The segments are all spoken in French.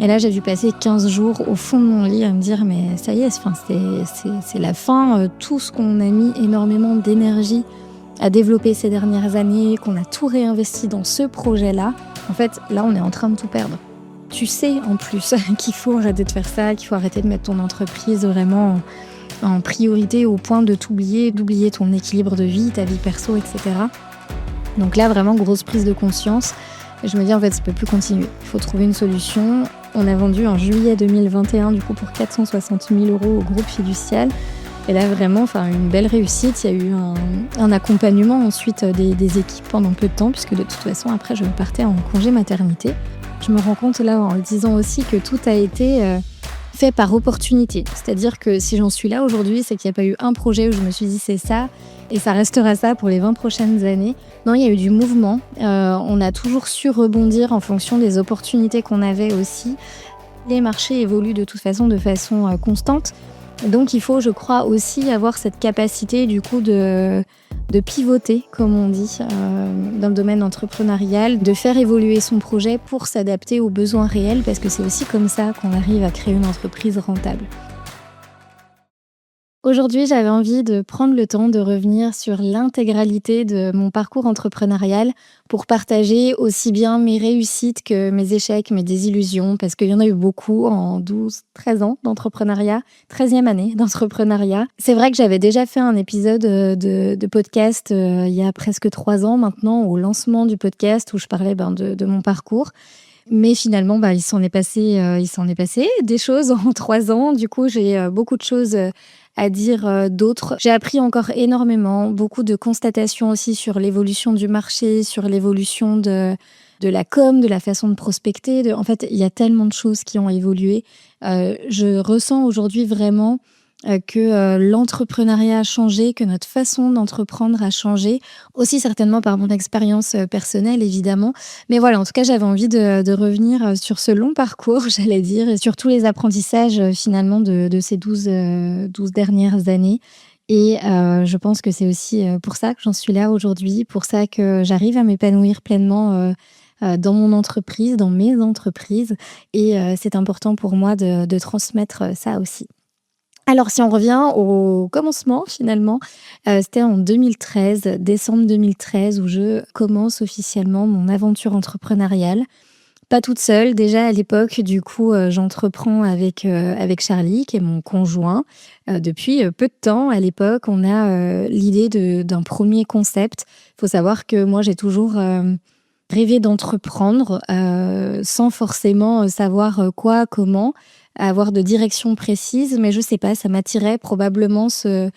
Et là, j'ai dû passer 15 jours au fond de mon lit à me dire mais ça y est, enfin, c'est la fin. Tout ce qu'on a mis énormément d'énergie à développer ces dernières années, qu'on a tout réinvesti dans ce projet-là, en fait, là, on est en train de tout perdre. Tu sais en plus qu'il faut arrêter de faire ça, qu'il faut arrêter de mettre ton entreprise vraiment en priorité au point de t'oublier, d'oublier ton équilibre de vie, ta vie perso, etc. Donc là, vraiment, grosse prise de conscience. Et je me dis, en fait, ça peut plus continuer. Il faut trouver une solution. On a vendu en juillet 2021, du coup, pour 460 000 € au groupe Fiducial. Et là, vraiment, enfin, une belle réussite. Il y a eu un accompagnement ensuite des équipes pendant peu de temps, puisque de toute façon, après, je partais en congé maternité. Je me rends compte là, en le disant aussi, que tout a été fait par opportunité. C'est-à-dire que si j'en suis là aujourd'hui, c'est qu'il n'y a pas eu un projet où je me suis dit c'est ça, et ça restera ça pour les 20 prochaines années. Non, il y a eu du mouvement. On a toujours su rebondir en fonction des opportunités qu'on avait aussi. Les marchés évoluent de toute façon de façon constante. Donc il faut, je crois, aussi avoir cette capacité du coup de pivoter, comme on dit, dans le domaine entrepreneurial, de faire évoluer son projet pour s'adapter aux besoins réels, parce que c'est aussi comme ça qu'on arrive à créer une entreprise rentable. Aujourd'hui, j'avais envie de prendre le temps de revenir sur l'intégralité de mon parcours entrepreneurial pour partager aussi bien mes réussites que mes échecs, mes désillusions, parce qu'il y en a eu beaucoup en 12-13 ans d'entrepreneuriat, 13e année d'entrepreneuriat. C'est vrai que j'avais déjà fait un épisode de podcast il y a presque 3 ans maintenant, au lancement du podcast, où je parlais de mon parcours. Mais finalement, il s'en est passé des choses en 3 ans. Du coup, j'ai beaucoup de choses à dire d'autres. J'ai appris encore énormément, beaucoup de constatations aussi sur l'évolution du marché, sur l'évolution de la com, de la façon de prospecter. En fait, il y a tellement de choses qui ont évolué. Je ressens aujourd'hui vraiment que l'entrepreneuriat a changé, que notre façon d'entreprendre a changé, aussi certainement par mon expérience personnelle évidemment. Mais voilà, en tout cas, j'avais envie de revenir sur ce long parcours, j'allais dire, et sur tous les apprentissages finalement de ces 12 dernières années. Et je pense que c'est aussi pour ça que j'en suis là aujourd'hui, pour ça que j'arrive à m'épanouir pleinement dans mon entreprise, dans mes entreprises. Et c'est important pour moi de transmettre ça aussi. Alors si on revient au commencement finalement, c'était en 2013, décembre 2013, où je commence officiellement mon aventure entrepreneuriale. Pas toute seule, déjà à l'époque, du coup, j'entreprends avec Charlie, qui est mon conjoint. Depuis peu de temps, à l'époque, on a l'idée d'un premier concept. Il faut savoir que moi, j'ai toujours rêvé d'entreprendre sans forcément savoir quoi, comment, avoir de direction précise, mais je sais pas, ça m'attirait probablement ce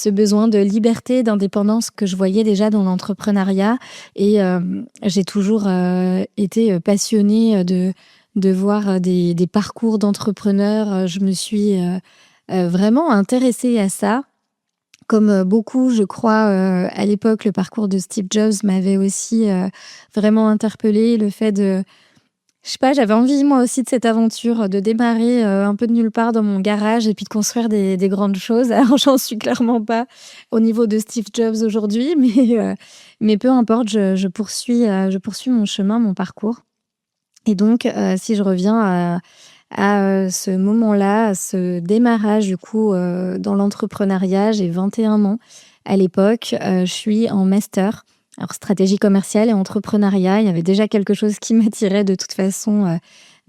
besoin de liberté, d'indépendance que je voyais déjà dans l'entrepreneuriat. Et j'ai toujours été passionnée de voir des parcours d'entrepreneurs. Je me suis vraiment intéressée à ça. Comme beaucoup, je crois, à l'époque, le parcours de Steve Jobs m'avait aussi vraiment interpellée. Le fait je sais pas, j'avais envie moi aussi de cette aventure, de démarrer un peu de nulle part dans mon garage et puis de construire des grandes choses. Alors j'en suis clairement pas au niveau de Steve Jobs aujourd'hui, mais peu importe, je poursuis mon chemin, mon parcours. Et donc, si je reviens à ce moment-là, à ce démarrage du coup dans l'entrepreneuriat, j'ai 21 ans à l'époque, je suis en master. Alors stratégie commerciale et entrepreneuriat, il y avait déjà quelque chose qui m'attirait de toute façon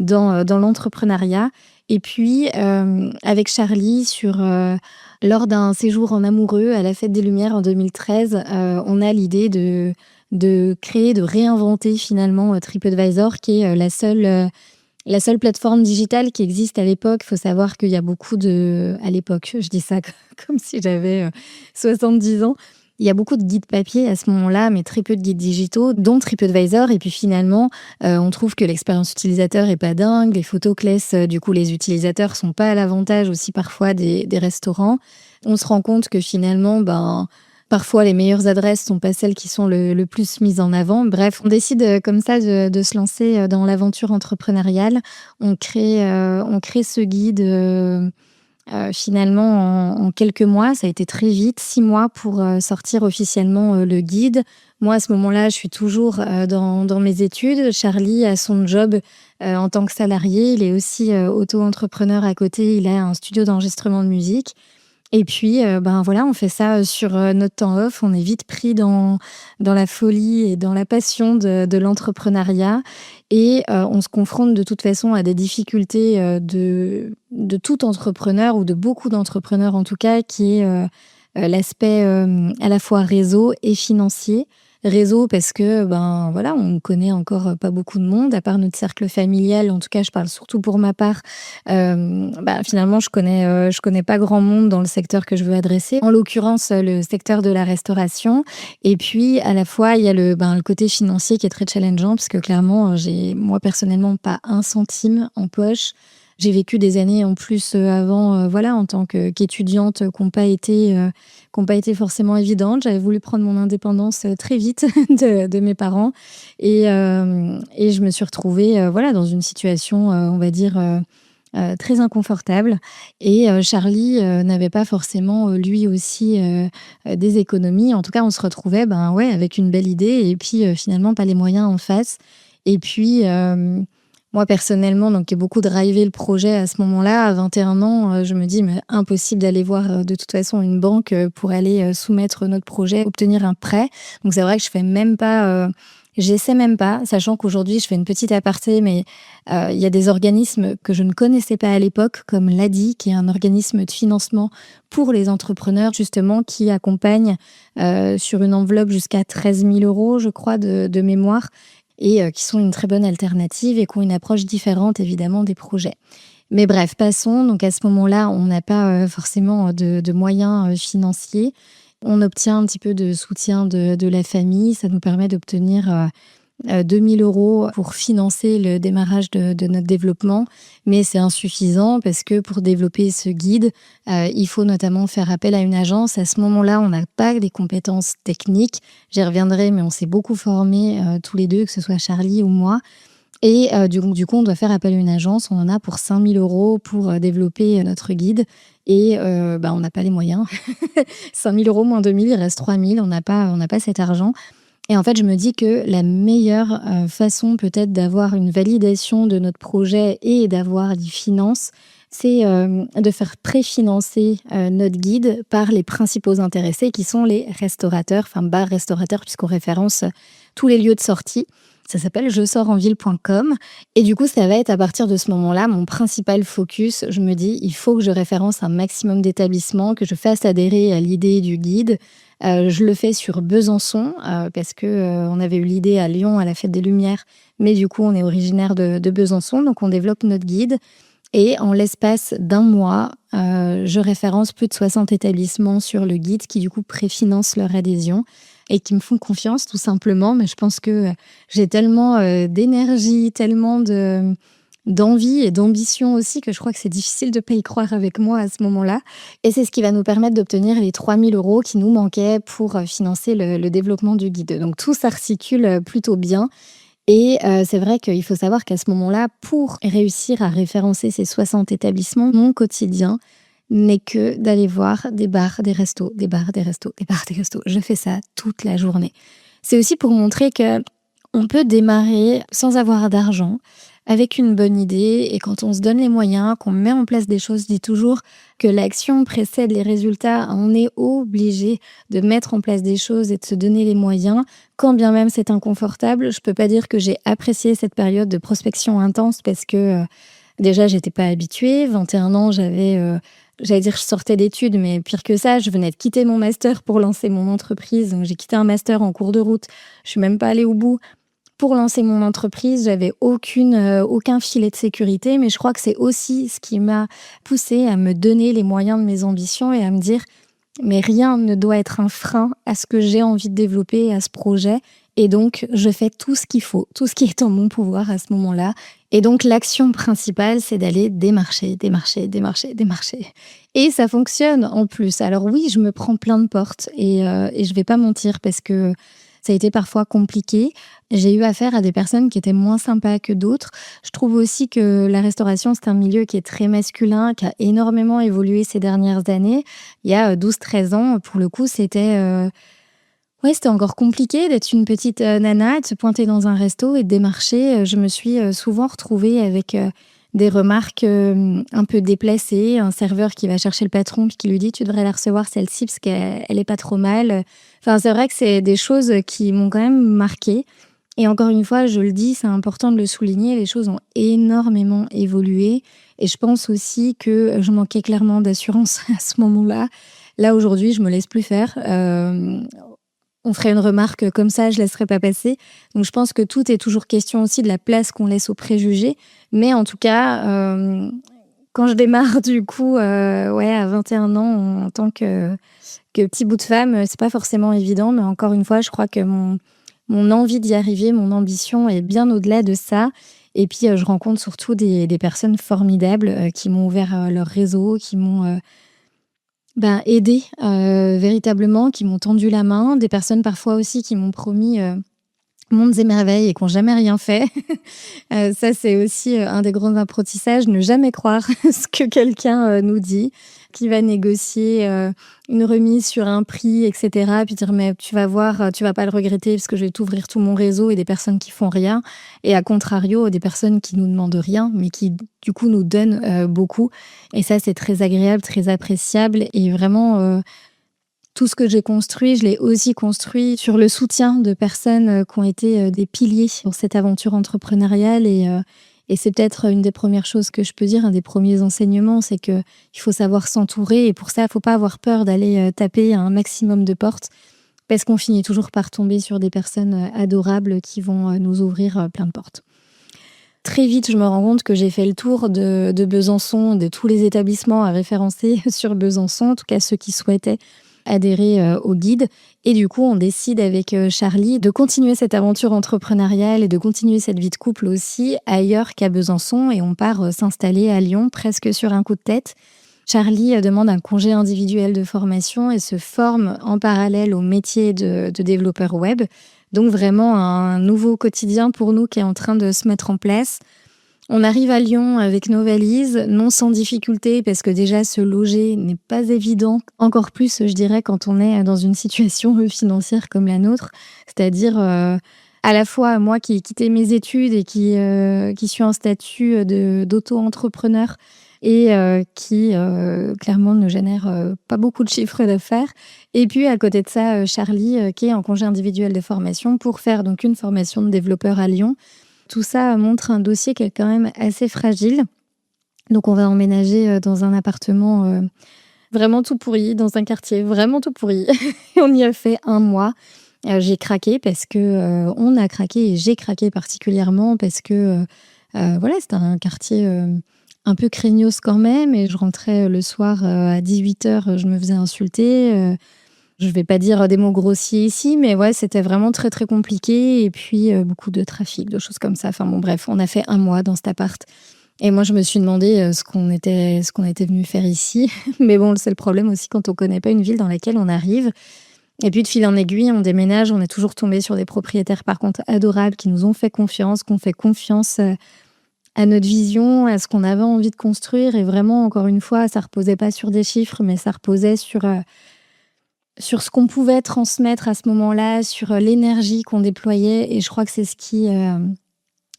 dans l'entrepreneuriat. Et puis avec Charlie, lors d'un séjour en amoureux à la Fête des Lumières en 2013, on a l'idée de créer, de réinventer finalement TripAdvisor, qui est la seule plateforme digitale qui existe à l'époque. Il faut savoir qu'il y a beaucoup à l'époque, je dis ça comme si j'avais 70 ans. Il y a beaucoup de guides papier à ce moment-là, mais très peu de guides digitaux, dont TripAdvisor. Et puis finalement, on trouve que l'expérience utilisateur est pas dingue. Les photos que laissent du coup les utilisateurs sont pas à l'avantage aussi parfois des restaurants. On se rend compte que finalement, parfois les meilleures adresses sont pas celles qui sont le plus mises en avant. Bref, on décide comme ça de se lancer dans l'aventure entrepreneuriale. On crée ce guide Finalement, en quelques mois, ça a été très vite, 6 mois pour, sortir officiellement, le guide. Moi, à ce moment-là, je suis toujours, dans mes études. Charlie a son job, en tant que salarié. Il est aussi, auto-entrepreneur à côté. Il a un studio d'enregistrement de musique. Et puis, ben, voilà, on fait ça, sur, notre temps off. On est vite pris dans la folie et dans la passion de l'entrepreneuriat et on se confronte de toute façon à des difficultés, de tout entrepreneur ou de beaucoup d'entrepreneurs en tout cas, qui est, l'aspect, à la fois réseau et financier. Réseau parce que, ben, voilà, on connaît encore, pas beaucoup de monde à part notre cercle familial. En tout cas, je parle surtout pour ma part. Bah, finalement, je connais pas grand monde dans le secteur que je veux adresser. En l'occurrence, le secteur de la restauration et puis, à la fois, il y a le côté financier qui est très challengeant parce que clairement, j'ai moi personnellement pas un centime en poche. J'ai vécu des années en plus, avant, voilà, en tant qu'étudiante, qui ont pas été forcément évidentes. J'avais voulu prendre mon indépendance, très vite de mes parents et je me suis retrouvée, voilà, dans une situation, on va dire, très inconfortable et Charlie, n'avait pas forcément, lui aussi, des économies. En tout cas, on se retrouvait, ben, ouais, avec une belle idée et puis, finalement pas les moyens en face et puis, moi personnellement, donc qui ai beaucoup drivé le projet à ce moment-là, à 21 ans, je me dis: «Mais impossible d'aller voir, de toute façon une banque, pour aller, soumettre notre projet, obtenir un prêt». Donc c'est vrai que je fais même pas, j'essaie même pas, sachant qu'aujourd'hui je fais une petite aparté, mais il y a des organismes que je ne connaissais pas à l'époque, comme l'ADI, qui est un organisme de financement pour les entrepreneurs justement, qui accompagne, sur une enveloppe jusqu'à 13 000 € je crois de mémoire et qui sont une très bonne alternative et qui ont une approche différente évidemment des projets. Mais bref, passons. Donc à ce moment-là, on n'a pas, forcément, de moyens, financiers. On obtient un petit peu de soutien de la famille. Ça nous permet d'obtenir, 2 000 € pour financer le démarrage de notre développement. Mais c'est insuffisant parce que pour développer ce guide, il faut notamment faire appel à une agence. À ce moment-là, on n'a pas des compétences techniques. J'y reviendrai, mais on s'est beaucoup formés, tous les 2, que ce soit Charlie ou moi. Et du coup, on doit faire appel à une agence. On en a pour 5 000 € pour, développer, notre guide et bah, on n'a pas les moyens. 5 000 € moins 2 000, il reste 3 000. On n'a pas cet argent et en fait, je me dis que la meilleure, façon peut-être d'avoir une validation de notre projet et d'avoir des finances, c'est, de faire préfinancer, notre guide par les principaux intéressés qui sont les restaurateurs, enfin bars-restaurateurs puisqu'on référence, tous les lieux de sortie. Ça s'appelle jesorsenville.com et du coup, ça va être à partir de ce moment-là mon principal focus. Je me dis: «Il faut que je référence un maximum d'établissements, que je fasse adhérer à l'idée du guide». Je le fais sur Besançon, parce que, on avait eu l'idée à Lyon à la Fête des Lumières, mais du coup, on est originaire de Besançon, donc on développe notre guide et en l'espace d'un mois, je référence plus de 60 établissements sur le guide qui, du coup, préfinancent leur adhésion et qui me font confiance tout simplement. Mais je pense que j'ai tellement, d'énergie, tellement d'envie et d'ambition aussi que je crois que c'est difficile de pas y croire avec moi à ce moment-là et c'est ce qui va nous permettre d'obtenir les 3 000 € qui nous manquaient pour, financer le développement du guide. Donc tout s'articule, plutôt bien et c'est vrai qu'il faut savoir qu'à ce moment-là, pour réussir à référencer ces 60 établissements, mon quotidien n'est que d'aller voir des bars, des restos, des bars, des restos, des bars, des restos. Je fais ça toute la journée. C'est aussi pour montrer qu'on peut démarrer sans avoir d'argent, avec une bonne idée et quand on se donne les moyens, qu'on met en place des choses, je dis toujours que l'action précède les résultats. On est obligé de mettre en place des choses et de se donner les moyens, quand bien même c'est inconfortable. Je peux pas dire que j'ai apprécié cette période de prospection intense parce que, déjà j'étais pas habituée. 21 ans, j'allais dire je sortais d'études, mais pire que ça, je venais de quitter mon master pour lancer mon entreprise. Donc j'ai quitté un master en cours de route. Je suis même pas allée au bout. Pour lancer mon entreprise, j'avais aucun filet de sécurité, mais je crois que c'est aussi ce qui m'a poussée à me donner les moyens de mes ambitions et à me dire: «Mais rien ne doit être un frein à ce que j'ai envie de développer, à ce projet» et donc je fais tout ce qu'il faut, tout ce qui est en mon pouvoir à ce moment-là et donc l'action principale, c'est d'aller démarcher, démarcher, démarcher, démarcher et ça fonctionne en plus. Alors oui, je me prends plein de portes et je vais pas mentir parce que Ça a été parfois compliqué. J'ai eu affaire à des personnes qui étaient moins sympas que d'autres. Je trouve aussi que la restauration, c'est un milieu qui est très masculin, qui a énormément évolué ces dernières années. Il y a 12-13 ans, pour le coup, ouais, c'était encore compliqué d'être une petite nana, et de se pointer dans un resto et de démarcher. Je me suis souvent retrouvée avec des remarques un peu déplacées. Un serveur qui va chercher le patron puis qui lui dit « Tu devrais la recevoir celle-ci parce qu'elle est pas trop mal ». Enfin, c'est vrai que c'est des choses qui m'ont quand même marquée. Et encore une fois, je le dis, c'est important de le souligner, les choses ont énormément évolué. Et je pense aussi que je manquais clairement d'assurance à ce moment-là. Là, aujourd'hui, je me laisse plus faire. On ferait une remarque comme ça, je laisserai pas passer. Donc je pense que tout est toujours question aussi de la place qu'on laisse aux préjugés. Mais en tout cas, quand je démarre du coup, ouais, à 21 ans en tant que petit bout de femme, c'est pas forcément évident. Mais encore une fois, je crois que mon envie d'y arriver, mon ambition est bien au-delà de ça. Et puis je rencontre surtout des personnes formidables qui m'ont ouvert leur réseau, qui m'ont aidé véritablement, qui m'ont tendu la main, des personnes parfois aussi qui m'ont promis mondes et merveilles et qui n'ont jamais rien fait. Ça, c'est aussi un des grands apprentissages, ne jamais croire ce que quelqu'un nous dit, qui va négocier une remise sur un prix, etc. Puis dire, mais tu vas voir, tu vas pas le regretter parce que je vais t'ouvrir tout mon réseau et des personnes qui font rien. Et à contrario, des personnes qui nous demandent rien, mais qui, du coup, nous donnent beaucoup. Et ça, c'est très agréable, très appréciable. Et vraiment, tout ce que j'ai construit, je l'ai aussi construit sur le soutien de personnes qui ont été des piliers dans cette aventure entrepreneuriale. Et c'est peut-être une des premières choses que je peux dire, un des premiers enseignements, c'est qu'il faut savoir s'entourer. Et pour ça, il ne faut pas avoir peur d'aller taper un maximum de portes, parce qu'on finit toujours par tomber sur des personnes adorables qui vont nous ouvrir plein de portes. Très vite, je me rends compte que j'ai fait le tour de Besançon, de tous les établissements à référencer sur Besançon, en tout cas ceux qui souhaitaient adhérer au guide. Et du coup, on décide avec Charlie de continuer cette aventure entrepreneuriale et de continuer cette vie de couple aussi ailleurs qu'à Besançon. Et on part s'installer à Lyon presque sur un coup de tête. Charlie demande un congé individuel de formation et se forme en parallèle au métier de développeur web. Donc vraiment un nouveau quotidien pour nous qui est en train de se mettre en place. On arrive à Lyon avec nos valises, non sans difficulté, parce que déjà se loger n'est pas évident. Encore plus, je dirais, quand on est dans une situation financière comme la nôtre. C'est-à-dire, à la fois moi qui ai quitté mes études et qui suis en statut d'auto-entrepreneur et qui clairement ne génère pas beaucoup de chiffre d'affaires. Et puis à côté de ça, Charlie qui est en congé individuel de formation pour faire donc une formation de développeur à Lyon. Tout ça montre un dossier qui est quand même assez fragile. Donc on va emménager dans un appartement vraiment tout pourri, dans un quartier vraiment tout pourri. On y a fait 1 mois. J'ai craqué parce que on a craqué et j'ai craqué particulièrement parce que voilà, c'était un quartier un peu craignos quand même. Et je rentrais le soir à 18h, je me faisais insulter. Je vais pas dire des mots grossiers ici, mais ouais, c'était vraiment très très compliqué. Et puis beaucoup de trafic, de choses comme ça. Enfin bon, bref, on a fait 1 mois dans cet appart. Et moi, je me suis demandé ce qu'on était venu faire ici. Mais bon, c'est le problème aussi quand on connaît pas une ville dans laquelle on arrive. Et puis de fil en aiguille, on déménage. On est toujours tombé sur des propriétaires par contre adorables qui nous ont fait confiance, qui ont fait confiance à notre vision, à ce qu'on avait envie de construire. Et vraiment, encore une fois, ça reposait pas sur des chiffres, mais ça reposait sur ce qu'on pouvait transmettre à ce moment-là, sur l'énergie qu'on déployait. Et je crois que c'est ce qui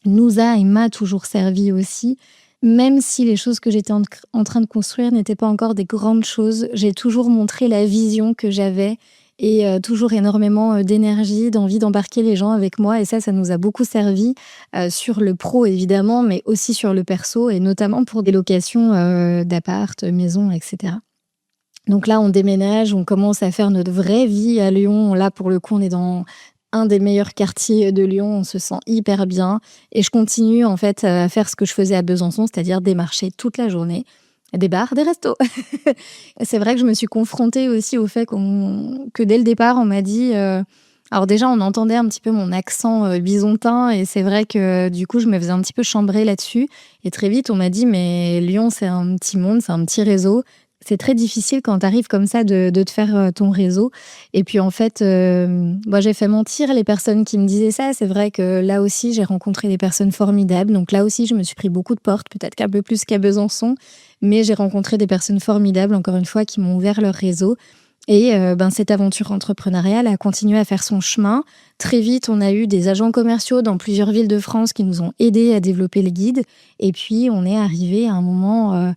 nous a et m'a toujours servi aussi. Même si les choses que j'étais en train de construire n'étaient pas encore des grandes choses, j'ai toujours montré la vision que j'avais et toujours énormément d'énergie, d'envie d'embarquer les gens avec moi. Et ça nous a beaucoup servi sur le pro, évidemment, mais aussi sur le perso, et notamment pour des locations d'appart, maisons, etc. Donc là, on déménage, on commence à faire notre vraie vie à Lyon. Là, pour le coup, on est dans un des meilleurs quartiers de Lyon, on se sent hyper bien. Et je continue en fait à faire ce que je faisais à Besançon, c'est-à-dire démarcher toute la journée des bars, des restos. C'est vrai que je me suis confrontée aussi au fait que dès le départ, on m'a dit... Alors déjà, on entendait un petit peu mon accent bisontin, et c'est vrai que du coup, je me faisais un petit peu chambrer là-dessus. Et très vite, on m'a dit, mais Lyon, c'est un petit monde, c'est un petit réseau. C'est très difficile quand tu arrives comme ça de te faire, ton réseau et puis en fait, moi j'ai fait mentir les personnes qui me disaient ça. C'est vrai que là aussi j'ai rencontré des personnes formidables, donc là aussi je me suis pris beaucoup de portes, peut-être qu'un peu plus qu'à Besançon, mais j'ai rencontré des personnes formidables encore une fois qui m'ont ouvert leur réseau et cette aventure entrepreneuriale a continué à faire son chemin. Très vite, on a eu des agents commerciaux dans plusieurs villes de France qui nous ont aidés à développer les guides et puis on est arrivé à un moment,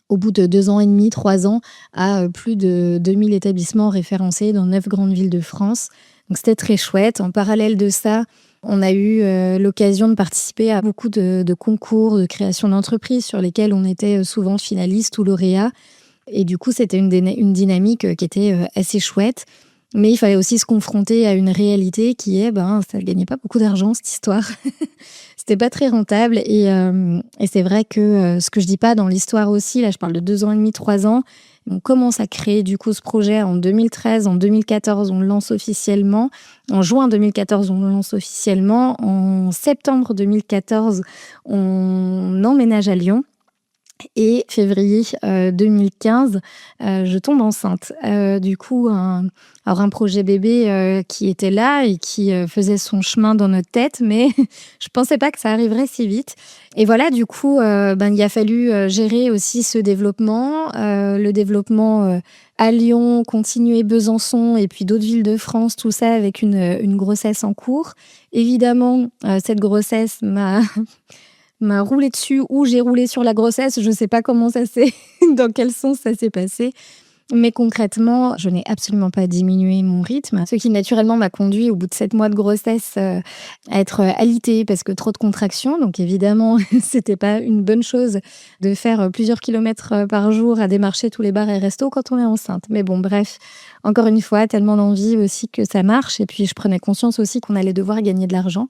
au bout de 2 ans et demi, 3 ans, à plus de 2 000 établissements référencés dans 9 grandes villes de France. Donc c'était très chouette. En parallèle de ça, on a eu l'occasion de participer à beaucoup de concours de création d'entreprises sur lesquels on était souvent finaliste ou lauréat. Et du coup, c'était une dynamique qui était assez chouette. Mais il fallait aussi se confronter à une réalité qui est, ça ne gagnait pas beaucoup d'argent, cette histoire. C'était pas très rentable. Et c'est vrai que ce que je dis pas dans l'histoire aussi, là je parle de 2 ans et demi, 3 ans, on commence à créer du coup ce projet en 2013, en 2014 on le lance officiellement, en juin 2014 on le lance officiellement, en septembre 2014 on emménage à Lyon. Et février 2015, je tombe enceinte. Du coup, un projet bébé qui était là et qui faisait son chemin dans notre tête, mais je pensais pas que ça arriverait si vite. Et voilà, du coup, il a fallu gérer aussi ce développement, le développement à Lyon, continuer Besançon et puis d'autres villes de France, tout ça avec une grossesse en cours. Évidemment, cette grossesse m'a roulé dessus ou j'ai roulé sur la grossesse. Je ne sais pas comment ça s'est, dans quel sens ça s'est passé. Mais concrètement, je n'ai absolument pas diminué mon rythme, ce qui naturellement m'a conduit au bout de 7 mois de grossesse à être alitée parce que trop de contractions. Donc évidemment, c'était pas une bonne chose de faire plusieurs kilomètres par jour à démarcher tous les bars et restos quand on est enceinte. Mais bon, bref, encore une fois, tellement d'envie aussi que ça marche. Et puis je prenais conscience aussi qu'on allait devoir gagner de l'argent.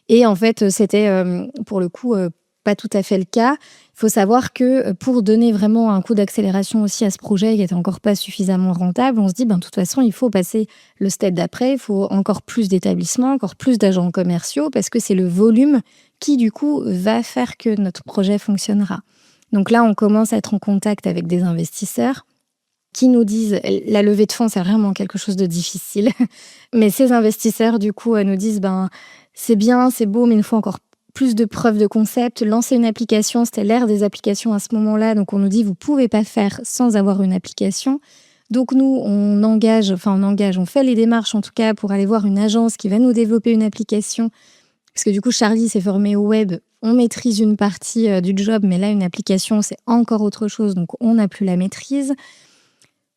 Et en fait, c'était pour le coup pas tout à fait le cas. Il faut savoir que pour donner vraiment un coup d'accélération aussi à ce projet qui était encore pas suffisamment rentable, on se dit de toute façon, il faut passer le step d'après, il faut encore plus d'établissements, encore plus d'agents commerciaux parce que c'est le volume qui du coup va faire que notre projet fonctionnera. Donc là, on commence à être en contact avec des investisseurs qui nous disent la levée de fonds, c'est vraiment quelque chose de difficile. Mais ces investisseurs, du coup, nous disent c'est bien, c'est beau, mais il nous faut encore plus de preuves de concept. Lancer une application, c'était l'ère des applications à ce moment-là. Donc, on nous dit, vous ne pouvez pas faire sans avoir une application. Donc, nous, on fait les démarches, en tout cas, pour aller voir une agence qui va nous développer une application. Parce que du coup, Charlie s'est formé au web. On maîtrise une partie du job, mais là, une application, c'est encore autre chose. Donc, on n'a plus la maîtrise.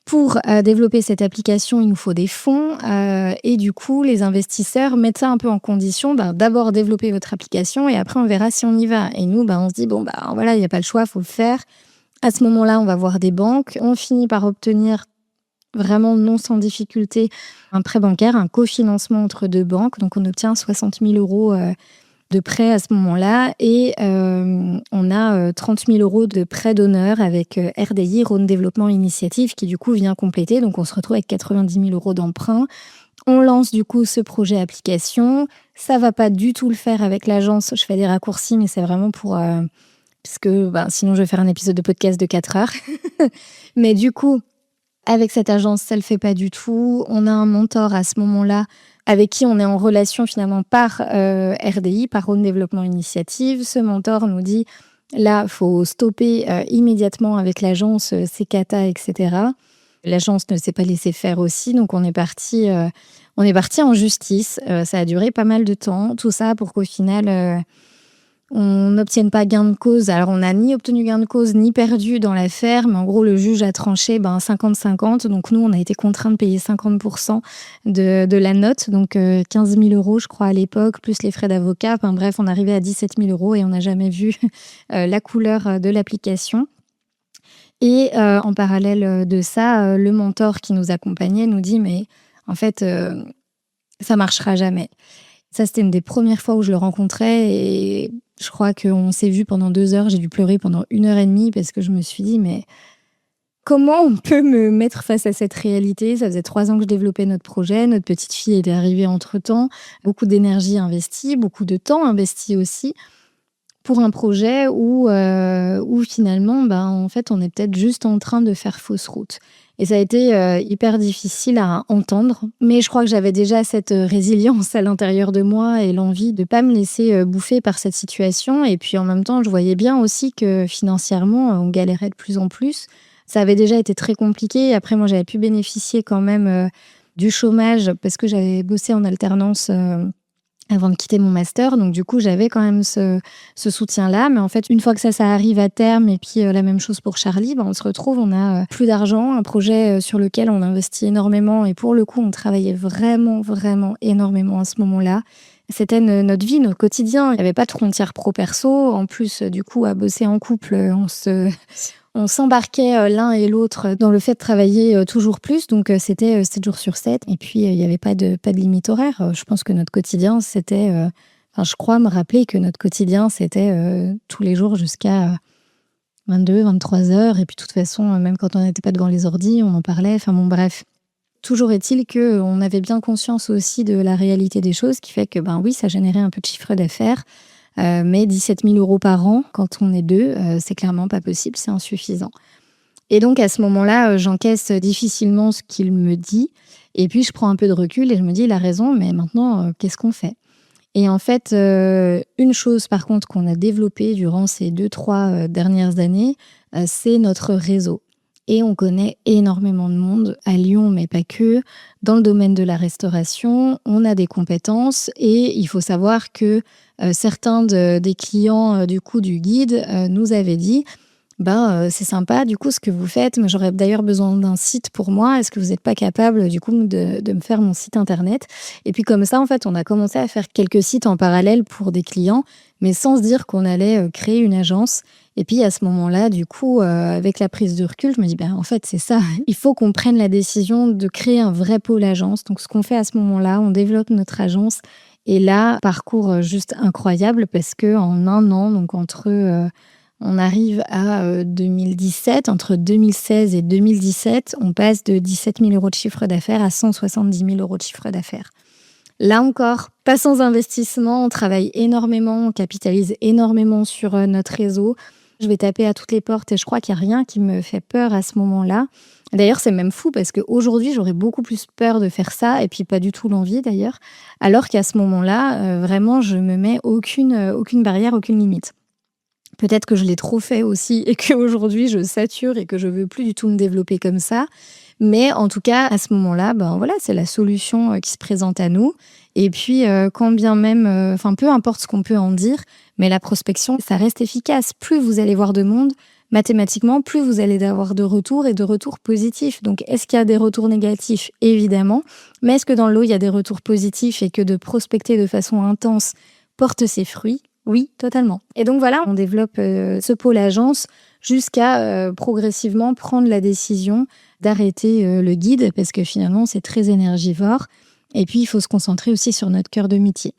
Pour développer cette application, il nous faut des fonds et du coup, les investisseurs mettent ça un peu en condition, d'abord développer votre application et après on verra si on y va. Et nous, on se dit, voilà, il n'y a pas le choix, il faut le faire. À ce moment-là, on va voir des banques. On finit par obtenir vraiment non sans difficulté un prêt bancaire, un cofinancement entre 2 banques. Donc on obtient 60 000 euros de prêt à ce moment-là et on a 30 000 euros de prêt d'honneur avec RDI, Rhône Développement Initiative, qui du coup vient compléter. Donc on se retrouve avec 90 000 euros d'emprunt. On lance du coup ce projet application. Ça va pas du tout le faire avec l'agence. Je fais des raccourcis, mais c'est vraiment pour... parce que sinon je vais faire un épisode de podcast de 4 heures. Mais du coup, avec cette agence, ça le fait pas du tout. On a un mentor à ce moment-là avec qui on est en relation finalement par RDI, par Rhône Développement Initiative. Ce mentor nous dit, là, il faut stopper immédiatement avec l'agence, c'est cata, etc. L'agence ne s'est pas laissée faire aussi, donc on est parti en justice. Ça a duré pas mal de temps, tout ça pour qu'au final, on n'obtienne pas gain de cause. Alors, on n'a ni obtenu gain de cause, ni perdu dans l'affaire, mais en gros, le juge a tranché 50-50. Donc, nous, on a été contraints de payer 50% de la note, donc 15 000 euros, je crois, à l'époque, plus les frais d'avocat. Bref, on arrivait à 17 000 euros et on n'a jamais vu la couleur de l'application. Et en parallèle de ça, le mentor qui nous accompagnait nous dit « mais en fait, ça marchera jamais ». Ça, c'était une des premières fois où je le rencontrais et je crois qu'on s'est vu pendant 2 heures. J'ai dû pleurer pendant 1 heure et demie parce que je me suis dit, mais comment on peut me mettre face à cette réalité ? Ça faisait 3 ans que je développais notre projet. Notre petite fille était arrivée entre-temps. Beaucoup d'énergie investie, beaucoup de temps investi aussi pour un projet où finalement, en fait, on est peut-être juste en train de faire fausse route. Et ça a été hyper difficile à entendre. Mais je crois que j'avais déjà cette résilience à l'intérieur de moi et l'envie de pas me laisser bouffer par cette situation. Et puis en même temps, je voyais bien aussi que financièrement, on galérait de plus en plus. Ça avait déjà été très compliqué. Après, moi, j'avais pu bénéficier quand même du chômage parce que j'avais bossé en alternance avant de quitter mon master. Donc, du coup, j'avais quand même ce soutien-là. Mais en fait, une fois que ça arrive à terme, et puis la même chose pour Charlie, on se retrouve, on a plus d'argent, un projet sur lequel on investit énormément. Et pour le coup, on travaillait vraiment, vraiment énormément à ce moment-là. C'était notre vie, notre quotidien. Il n'y avait pas de frontières pro-perso. En plus, du coup, à bosser en couple, on s'embarquait l'un et l'autre dans le fait de travailler toujours plus, donc c'était 7 jours sur 7. Et puis, il n'y avait pas de limite horaire. Je pense que notre quotidien, c'était... je crois me rappeler que notre quotidien, c'était tous les jours jusqu'à 22, 23 heures. Et puis, de toute façon, même quand on n'était pas devant les ordis, on en parlait. Enfin bon, bref. Toujours est-il qu'on avait bien conscience aussi de la réalité des choses, qui fait que, oui, ça générait un peu de chiffre d'affaires. Mais 17 000 € par an, quand on est deux, c'est clairement pas possible, c'est insuffisant. Et donc, à ce moment-là, j'encaisse difficilement ce qu'il me dit. Et puis, je prends un peu de recul et je me dis, il a raison, mais maintenant, qu'est-ce qu'on fait ? Et en fait, une chose, par contre, qu'on a développée durant ces 2-3 dernières années, c'est notre réseau. Et on connaît énormément de monde à Lyon, mais pas que. Dans le domaine de la restauration, on a des compétences et il faut savoir que certains des clients du guide nous avaient dit c'est sympa du coup ce que vous faites, mais j'aurais d'ailleurs besoin d'un site pour moi. Est-ce que vous n'êtes pas capable du coup de me faire mon site internet ? Et puis comme ça, en fait, on a commencé à faire quelques sites en parallèle pour des clients, mais sans se dire qu'on allait créer une agence. Et puis à ce moment-là, du coup, avec la prise de recul, je me dis, en fait, c'est ça. Il faut qu'on prenne la décision de créer un vrai pôle agence. Donc ce qu'on fait à ce moment-là, on développe notre agence. Et là, parcours juste incroyable parce qu'en un an, donc on arrive à 2017, entre 2016 et 2017, on passe de 17 000 € de chiffre d'affaires à 170 000 € de chiffre d'affaires. Là encore, pas sans investissement, on travaille énormément, on capitalise énormément sur notre réseau. Je vais taper à toutes les portes et je crois qu'il n'y a rien qui me fait peur à ce moment-là. D'ailleurs, c'est même fou parce qu'aujourd'hui, j'aurais beaucoup plus peur de faire ça et puis pas du tout l'envie d'ailleurs. Alors qu'à ce moment-là, vraiment, je me mets aucune barrière, aucune limite. Peut-être que je l'ai trop fait aussi et qu'aujourd'hui, je sature et que je veux plus du tout me développer comme ça. Mais en tout cas, à ce moment-là, voilà, c'est la solution qui se présente à nous. Et puis, quand bien même, peu importe ce qu'on peut en dire, mais la prospection, ça reste efficace. Plus vous allez voir de monde, mathématiquement, plus vous allez avoir de retours et de retours positifs. Donc, est-ce qu'il y a des retours négatifs ? Évidemment. Mais est-ce que dans l'eau, il y a des retours positifs et que de prospecter de façon intense porte ses fruits ? Oui, totalement. Et donc voilà, on développe ce pôle agence jusqu'à progressivement prendre la décision d'arrêter le guide parce que finalement, c'est très énergivore. Et puis, il faut se concentrer aussi sur notre cœur de métier,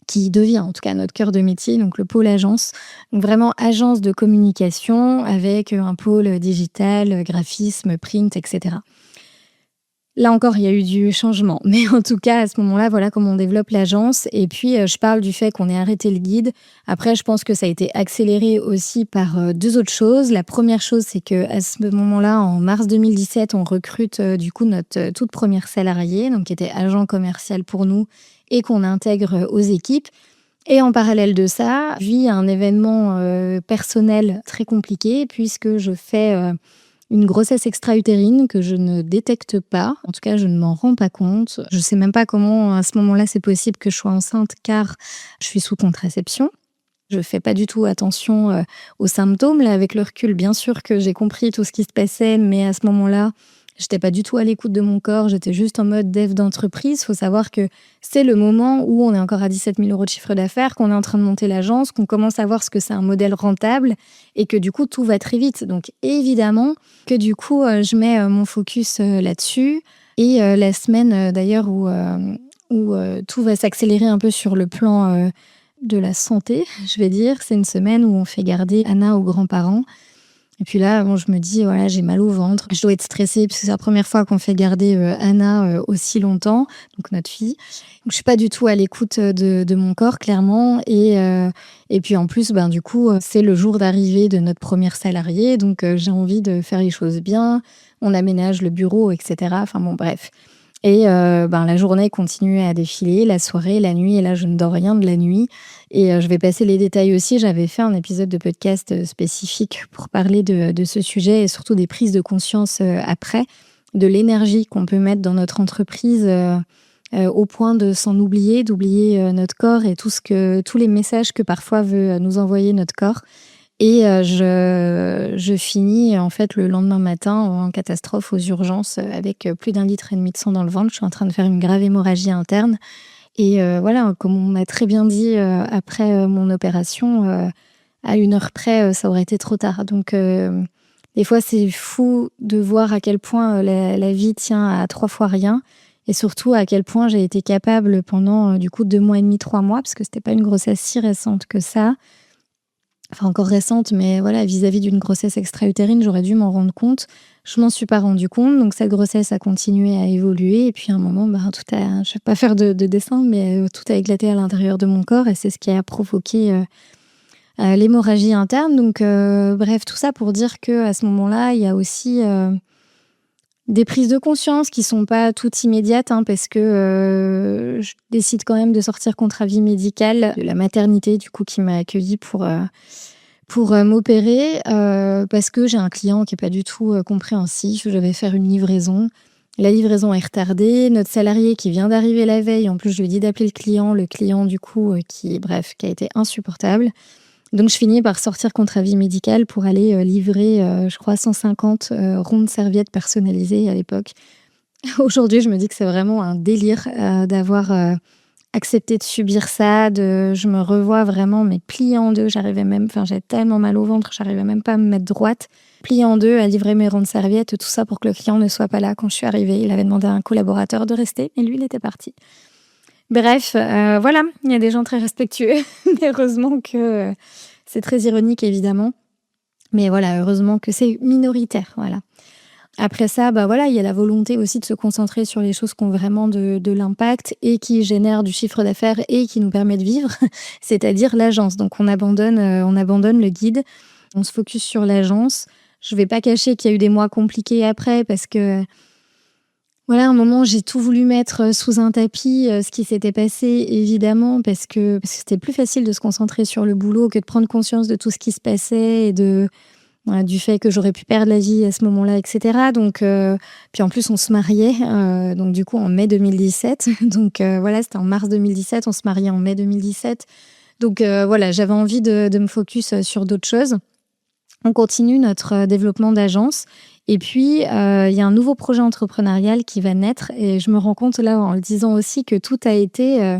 qui devient en tout cas notre cœur de métier, donc le pôle agence. Donc vraiment agence de communication avec un pôle digital, graphisme, print, etc. Là encore, il y a eu du changement. Mais en tout cas, à ce moment-là, voilà comment on développe l'agence. Et puis, je parle du fait qu'on ait arrêté le guide. Après, je pense que ça a été accéléré aussi par 2 autres choses. La première chose, c'est qu'à ce moment-là, en mars 2017, on recrute notre toute première salariée, donc qui était agent commercial pour nous et qu'on intègre aux équipes. Et en parallèle de ça, je vis un événement personnel très compliqué puisque je fais... une grossesse extra-utérine que je ne détecte pas. En tout cas, je ne m'en rends pas compte. Je ne sais même pas comment, à ce moment-là, c'est possible que je sois enceinte car je suis sous contraception. Je ne fais pas du tout attention aux symptômes. Là, avec le recul, bien sûr que j'ai compris tout ce qui se passait, mais à ce moment-là, je n'étais pas du tout à l'écoute de mon corps. J'étais juste en mode dev d'entreprise. Il faut savoir que c'est le moment où on est encore à 17 000 € de chiffre d'affaires, qu'on est en train de monter l'agence, qu'on commence à voir ce que c'est un modèle rentable et que du coup, tout va très vite. Donc évidemment que du coup, je mets mon focus là-dessus. Et la semaine d'ailleurs où tout va s'accélérer un peu sur le plan de la santé, je vais dire, c'est une semaine où on fait garder Anna aux grands-parents. Et puis là, bon, je me dis: «Voilà, j'ai mal au ventre, je dois être stressée» parce que c'est la première fois qu'on fait garder, Anna, aussi longtemps, donc notre fille. Donc je suis pas du tout à l'écoute, de mon corps clairement et puis en plus, ben, du coup, c'est le jour d'arrivée de notre première salariée donc j'ai envie de faire les choses bien. On aménage le bureau et cetera, enfin bon bref. Et ben, la journée continue à défiler, la soirée, la nuit et là, je ne dors rien de la nuit et je vais passer les détails aussi. J'avais fait un épisode de podcast, spécifique pour parler de ce sujet et surtout des prises de conscience, après, de l'énergie qu'on peut mettre dans notre entreprise, au point de s'en oublier, d'oublier, notre corps et tous les messages que parfois veut, nous envoyer notre corps. Et je finis en fait le lendemain matin en catastrophe aux urgences, avec, plus d'1,5 litre de sang dans le ventre. Je suis en train de faire une grave hémorragie interne et voilà, comme on m'a très bien dit, après, mon opération, à 1 heure près, ça aurait été trop tard. Donc des fois, c'est fou de voir à quel point, la vie tient à 3 fois rien et surtout à quel point j'ai été capable pendant, du coup 2 mois et demi, 3 mois, parce que c'était pas une grossesse si récente que ça. Enfin, encore récente, mais voilà, vis-à-vis d'une grossesse extra-utérine, j'aurais dû m'en rendre compte. Je m'en suis pas rendu compte, donc cette grossesse a continué à évoluer et puis à un moment, ben, je vais pas faire de dessin, mais tout a éclaté à l'intérieur de mon corps et c'est ce qui a provoqué, l'hémorragie interne. Donc bref, tout ça pour dire qu'à ce moment-là, il y a aussi, des prises de conscience qui sont pas toutes immédiates, hein, parce que, je décide quand même de sortir contre avis médical de la maternité, du coup, qui m'a accueillie pour m'opérer, parce que j'ai un client qui est pas du tout, compréhensif. Je devais faire une livraison. La livraison est retardée. Notre salarié qui vient d'arriver la veille, en plus, je lui ai dit d'appeler le client du coup, qui a été insupportable. Donc je finis par sortir contre avis médical pour aller, livrer, je crois 150, ronds de serviettes personnalisées à l'époque. Aujourd'hui, je me dis que c'est vraiment un délire, d'avoir, accepté de subir ça, je me revois vraiment mais pliée en 2, j'avais tellement mal au ventre, j'arrivais même pas à me mettre droite. Pliée en 2 à livrer mes ronds de serviettes, tout ça pour que le client ne soit pas là quand je suis arrivée. Il avait demandé à un collaborateur de rester, mais lui, il était parti. Bref, voilà, il y a des gens très respectueux, mais heureusement que, c'est très ironique évidemment, mais voilà, heureusement que c'est minoritaire, voilà. Après ça, bah, voilà, il y a la volonté aussi de se concentrer sur les choses qui ont vraiment de l'impact et qui génèrent du chiffre d'affaires et qui nous permet de vivre, c'est-à-dire l'agence. Donc on abandonne le guide, on se focus sur l'agence. Je vais pas cacher qu'il y a eu des mois compliqués après parce que voilà, à un moment, j'ai tout voulu mettre, sous un tapis, ce qui s'était passé évidemment parce que c'était plus facile de se concentrer sur le boulot que de prendre conscience de tout ce qui se passait et voilà, du fait que j'aurais pu perdre la vie à ce moment-là et cetera. Donc puis en plus on se mariait, donc du coup en mai 2017. Donc voilà, c'était en mars 2017, on se mariait en mai 2017. Donc voilà, j'avais envie de me focus, sur d'autres choses. On continue notre, développement d'agence et puis, il y a un nouveau projet entrepreneurial qui va naître et je me rends compte là, en le disant aussi, que tout a été,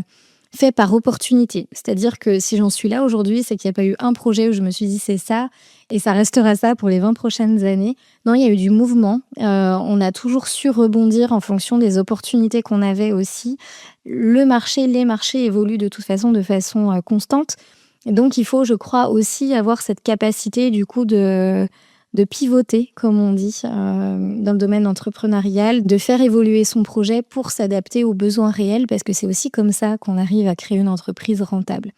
fait par opportunité. C'est-à-dire que si j'en suis là aujourd'hui, c'est qu'il n'y a pas eu un projet où je me suis dit: «C'est ça et ça restera ça pour les 20 prochaines années». Non, il y a eu du mouvement, on a toujours su rebondir en fonction des opportunités qu'on avait aussi. Les marchés évoluent de toute façon de façon, constante. Et donc il faut, je crois, aussi avoir cette capacité du coup de pivoter, comme on dit, dans le domaine entrepreneurial, de faire évoluer son projet pour s'adapter aux besoins réels, parce que c'est aussi comme ça qu'on arrive à créer une entreprise rentable.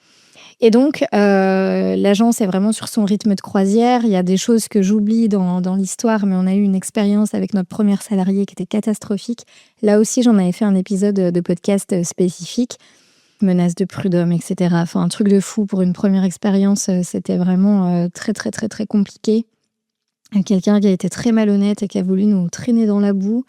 Et donc, l'agence est vraiment sur son rythme de croisière. Il y a des choses que j'oublie dans l'histoire, mais on a eu une expérience avec notre première salariée qui était catastrophique. Là aussi, j'en avais fait un épisode de podcast spécifique. Menaces de prud'homme, et cetera. Enfin, un truc de fou pour une première expérience, c'était vraiment, très, très, très, très compliqué. Quelqu'un qui a été très malhonnête et qui a voulu nous traîner dans la boue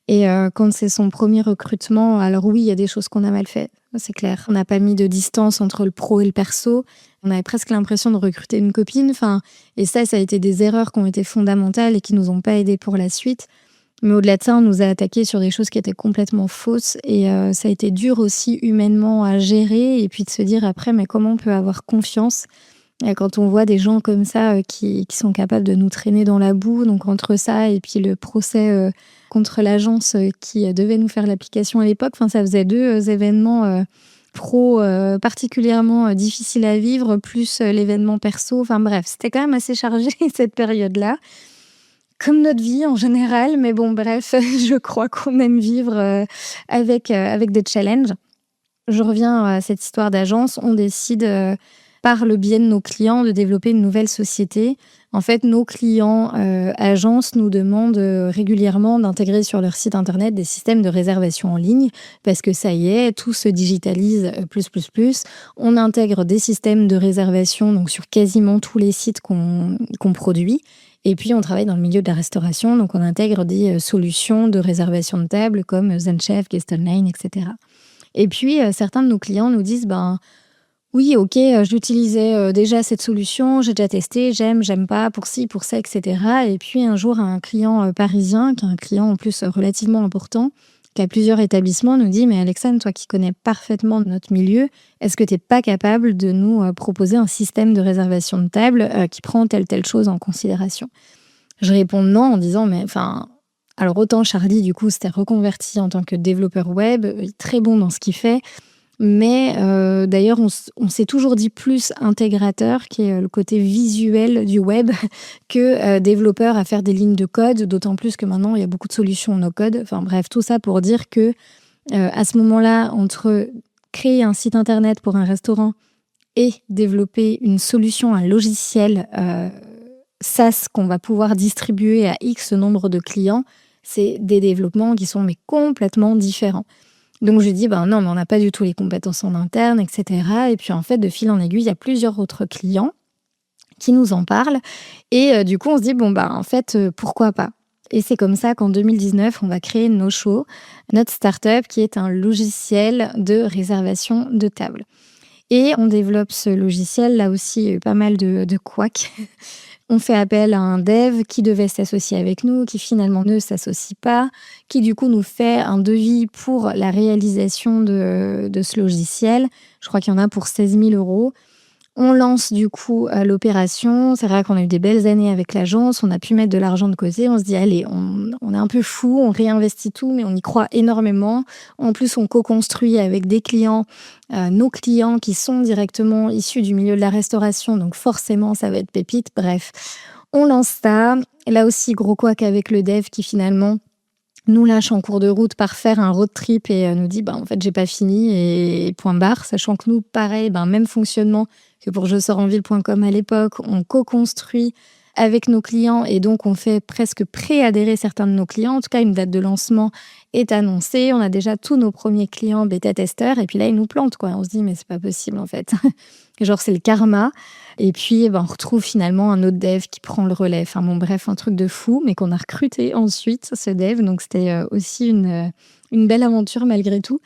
et quand c'est son premier recrutement, alors oui, il y a des choses qu'on a mal fait, c'est clair. On n'a pas mis de distance entre le pro et le perso. On avait presque l'impression de recruter une copine, enfin et ça a été des erreurs qui ont été fondamentales et qui nous ont pas aidés pour la suite. Mais au-delà de ça, on nous a attaqués sur des choses qui étaient complètement fausses et ça a été dur aussi humainement à gérer et puis de se dire après: «Mais comment on peut avoir confiance?» Quand on voit des gens comme ça, qui sont capables de nous traîner dans la boue. Donc entre ça et puis le procès, contre l'agence, qui devait nous faire l'application à l'époque, enfin ça faisait 2 événements, pro, particulièrement, difficile à vivre, plus, l'événement perso. Enfin bref, c'était quand même assez chargé cette période-là. Comme notre vie en général, mais bon bref, je crois qu'on aime vivre, avec des challenges. Je reviens à cette histoire d'agence. On décide, par le biais de nos clients, de développer une nouvelle société. En fait, nos clients, agences nous demandent, régulièrement d'intégrer sur leur site internet des systèmes de réservation en ligne parce que ça y est, tout se digitalise, plus, plus, plus. On intègre des systèmes de réservation donc sur quasiment tous les sites qu'on produit et puis on travaille dans le milieu de la restauration, donc on intègre des, solutions de réservation de table comme Zenchef, Guest Online et cetera. Et puis, certains de nos clients nous disent: «Ben, oui, OK, j'utilisais, déjà cette solution, j'ai déjà testé, j'aime pas, pour ci, pour ça et cetera». Et puis un jour, un client, parisien, qui est un client en plus, relativement important, qui a plusieurs établissements, nous dit: «Mais Alexandre, toi qui connais parfaitement notre milieu, est-ce que tu es pas capable de nous, proposer un système de réservation de table, qui prend telle chose en considération?» Je réponds: «Non», en disant: «Mais enfin». Alors autant Charlie, du coup, s'était reconverti en tant que développeur web, très bon dans ce qu'il fait, mais d'ailleurs, on s'est toujours dit plus intégrateur, qui est le côté visuel du web, que développeur à faire des lignes de code, d'autant plus que maintenant, il y a beaucoup de solutions no code. Enfin bref, tout ça pour dire que à ce moment-là, entre créer un site internet pour un restaurant et développer une solution, un logiciel SaaS qu'on va pouvoir distribuer à X nombre de clients, c'est des développements qui sont mais complètement différents. Donc je dis: «Ben non, mais on n'a pas du tout les compétences en interne et cetera». Et puis en fait, de fil en aiguille, il y a plusieurs autres clients qui nous en parlent et du coup, on se dit: «Bon, bah, en fait, pourquoi pas?» Et c'est comme ça qu'en 2019, on va créer NoShow, notre start-up qui est un logiciel de réservation de table. Et on développe ce logiciel, là aussi, il y a eu pas mal de couacs. On fait appel à un dev qui devait s'associer avec nous, qui finalement ne s'associe pas, qui du coup nous fait un devis pour la réalisation de ce logiciel. Je crois qu'il y en a pour 16 000 €. On lance du coup l'opération. C'est vrai qu'on a eu des belles années avec l'agence, on a pu mettre de l'argent de côté. On se dit: «Allez, on est un peu fou, on réinvestit tout, mais on y croit énormément». En plus, on co-construit avec des clients, nos clients qui sont directement issus du milieu de la restauration, donc forcément, ça va être pépite. Bref, on lance ça. Là aussi, gros couac avec le dev qui finalement nous lâche en cours de route par faire un road trip et nous dit: «Bah, en fait, j'ai pas fini et point barre». Sachant que nous, pareil, ben, même fonctionnement que pour jesorsenville.com à l'époque, on co-construit avec nos clients et donc on fait presque pré-adhérer certains de nos clients. En tout cas, une date de lancement est annoncée. On a déjà tous nos premiers clients bêta-testeurs et puis là, ils nous plantent, quoi. On se dit: «Mais c'est pas possible, en fait». Genre, c'est le karma. Et puis, ben, on retrouve finalement un autre dev qui prend le relais. Enfin bon, bref, un truc de fou, mais qu'on a recruté ensuite, ce dev. Donc, c'était aussi une belle aventure malgré tout.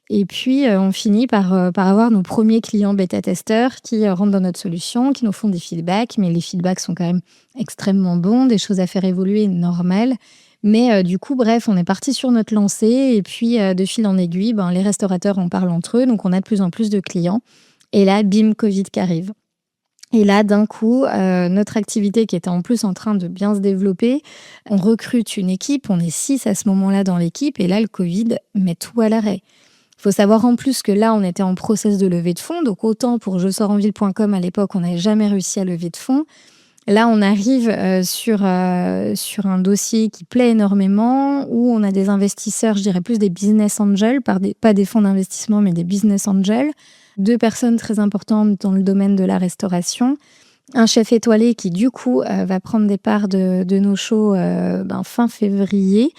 Et puis, on finit par avoir nos premiers clients bêta-testeurs qui rentrent dans notre solution, qui nous font des feedbacks. Mais les feedbacks sont quand même extrêmement bons, des choses à faire évoluer, normal. Mais du coup, bref, on est parti sur notre lancée. Et puis, de fil en aiguille, ben, les restaurateurs en parlent entre eux. Donc, on a de plus en plus de clients. Et là, bim, Covid qui arrive. Et là, d'un coup, notre activité qui était en plus en train de bien se développer, on recrute une équipe, on est 6 à ce moment-là dans l'équipe et là, le Covid met tout à l'arrêt. Il faut savoir en plus que là, on était en process de levée de fonds, donc autant pour jesorsenville.com à l'époque, on n'avait jamais réussi à lever de fonds. Là, on arrive sur un dossier qui plaît énormément, où on a des investisseurs, je dirais plus des business angels, pas des fonds d'investissement, mais des business angels. 2 personnes très importantes dans le domaine de la restauration. Un chef étoilé qui, du coup, va prendre des parts de NoShow fin février,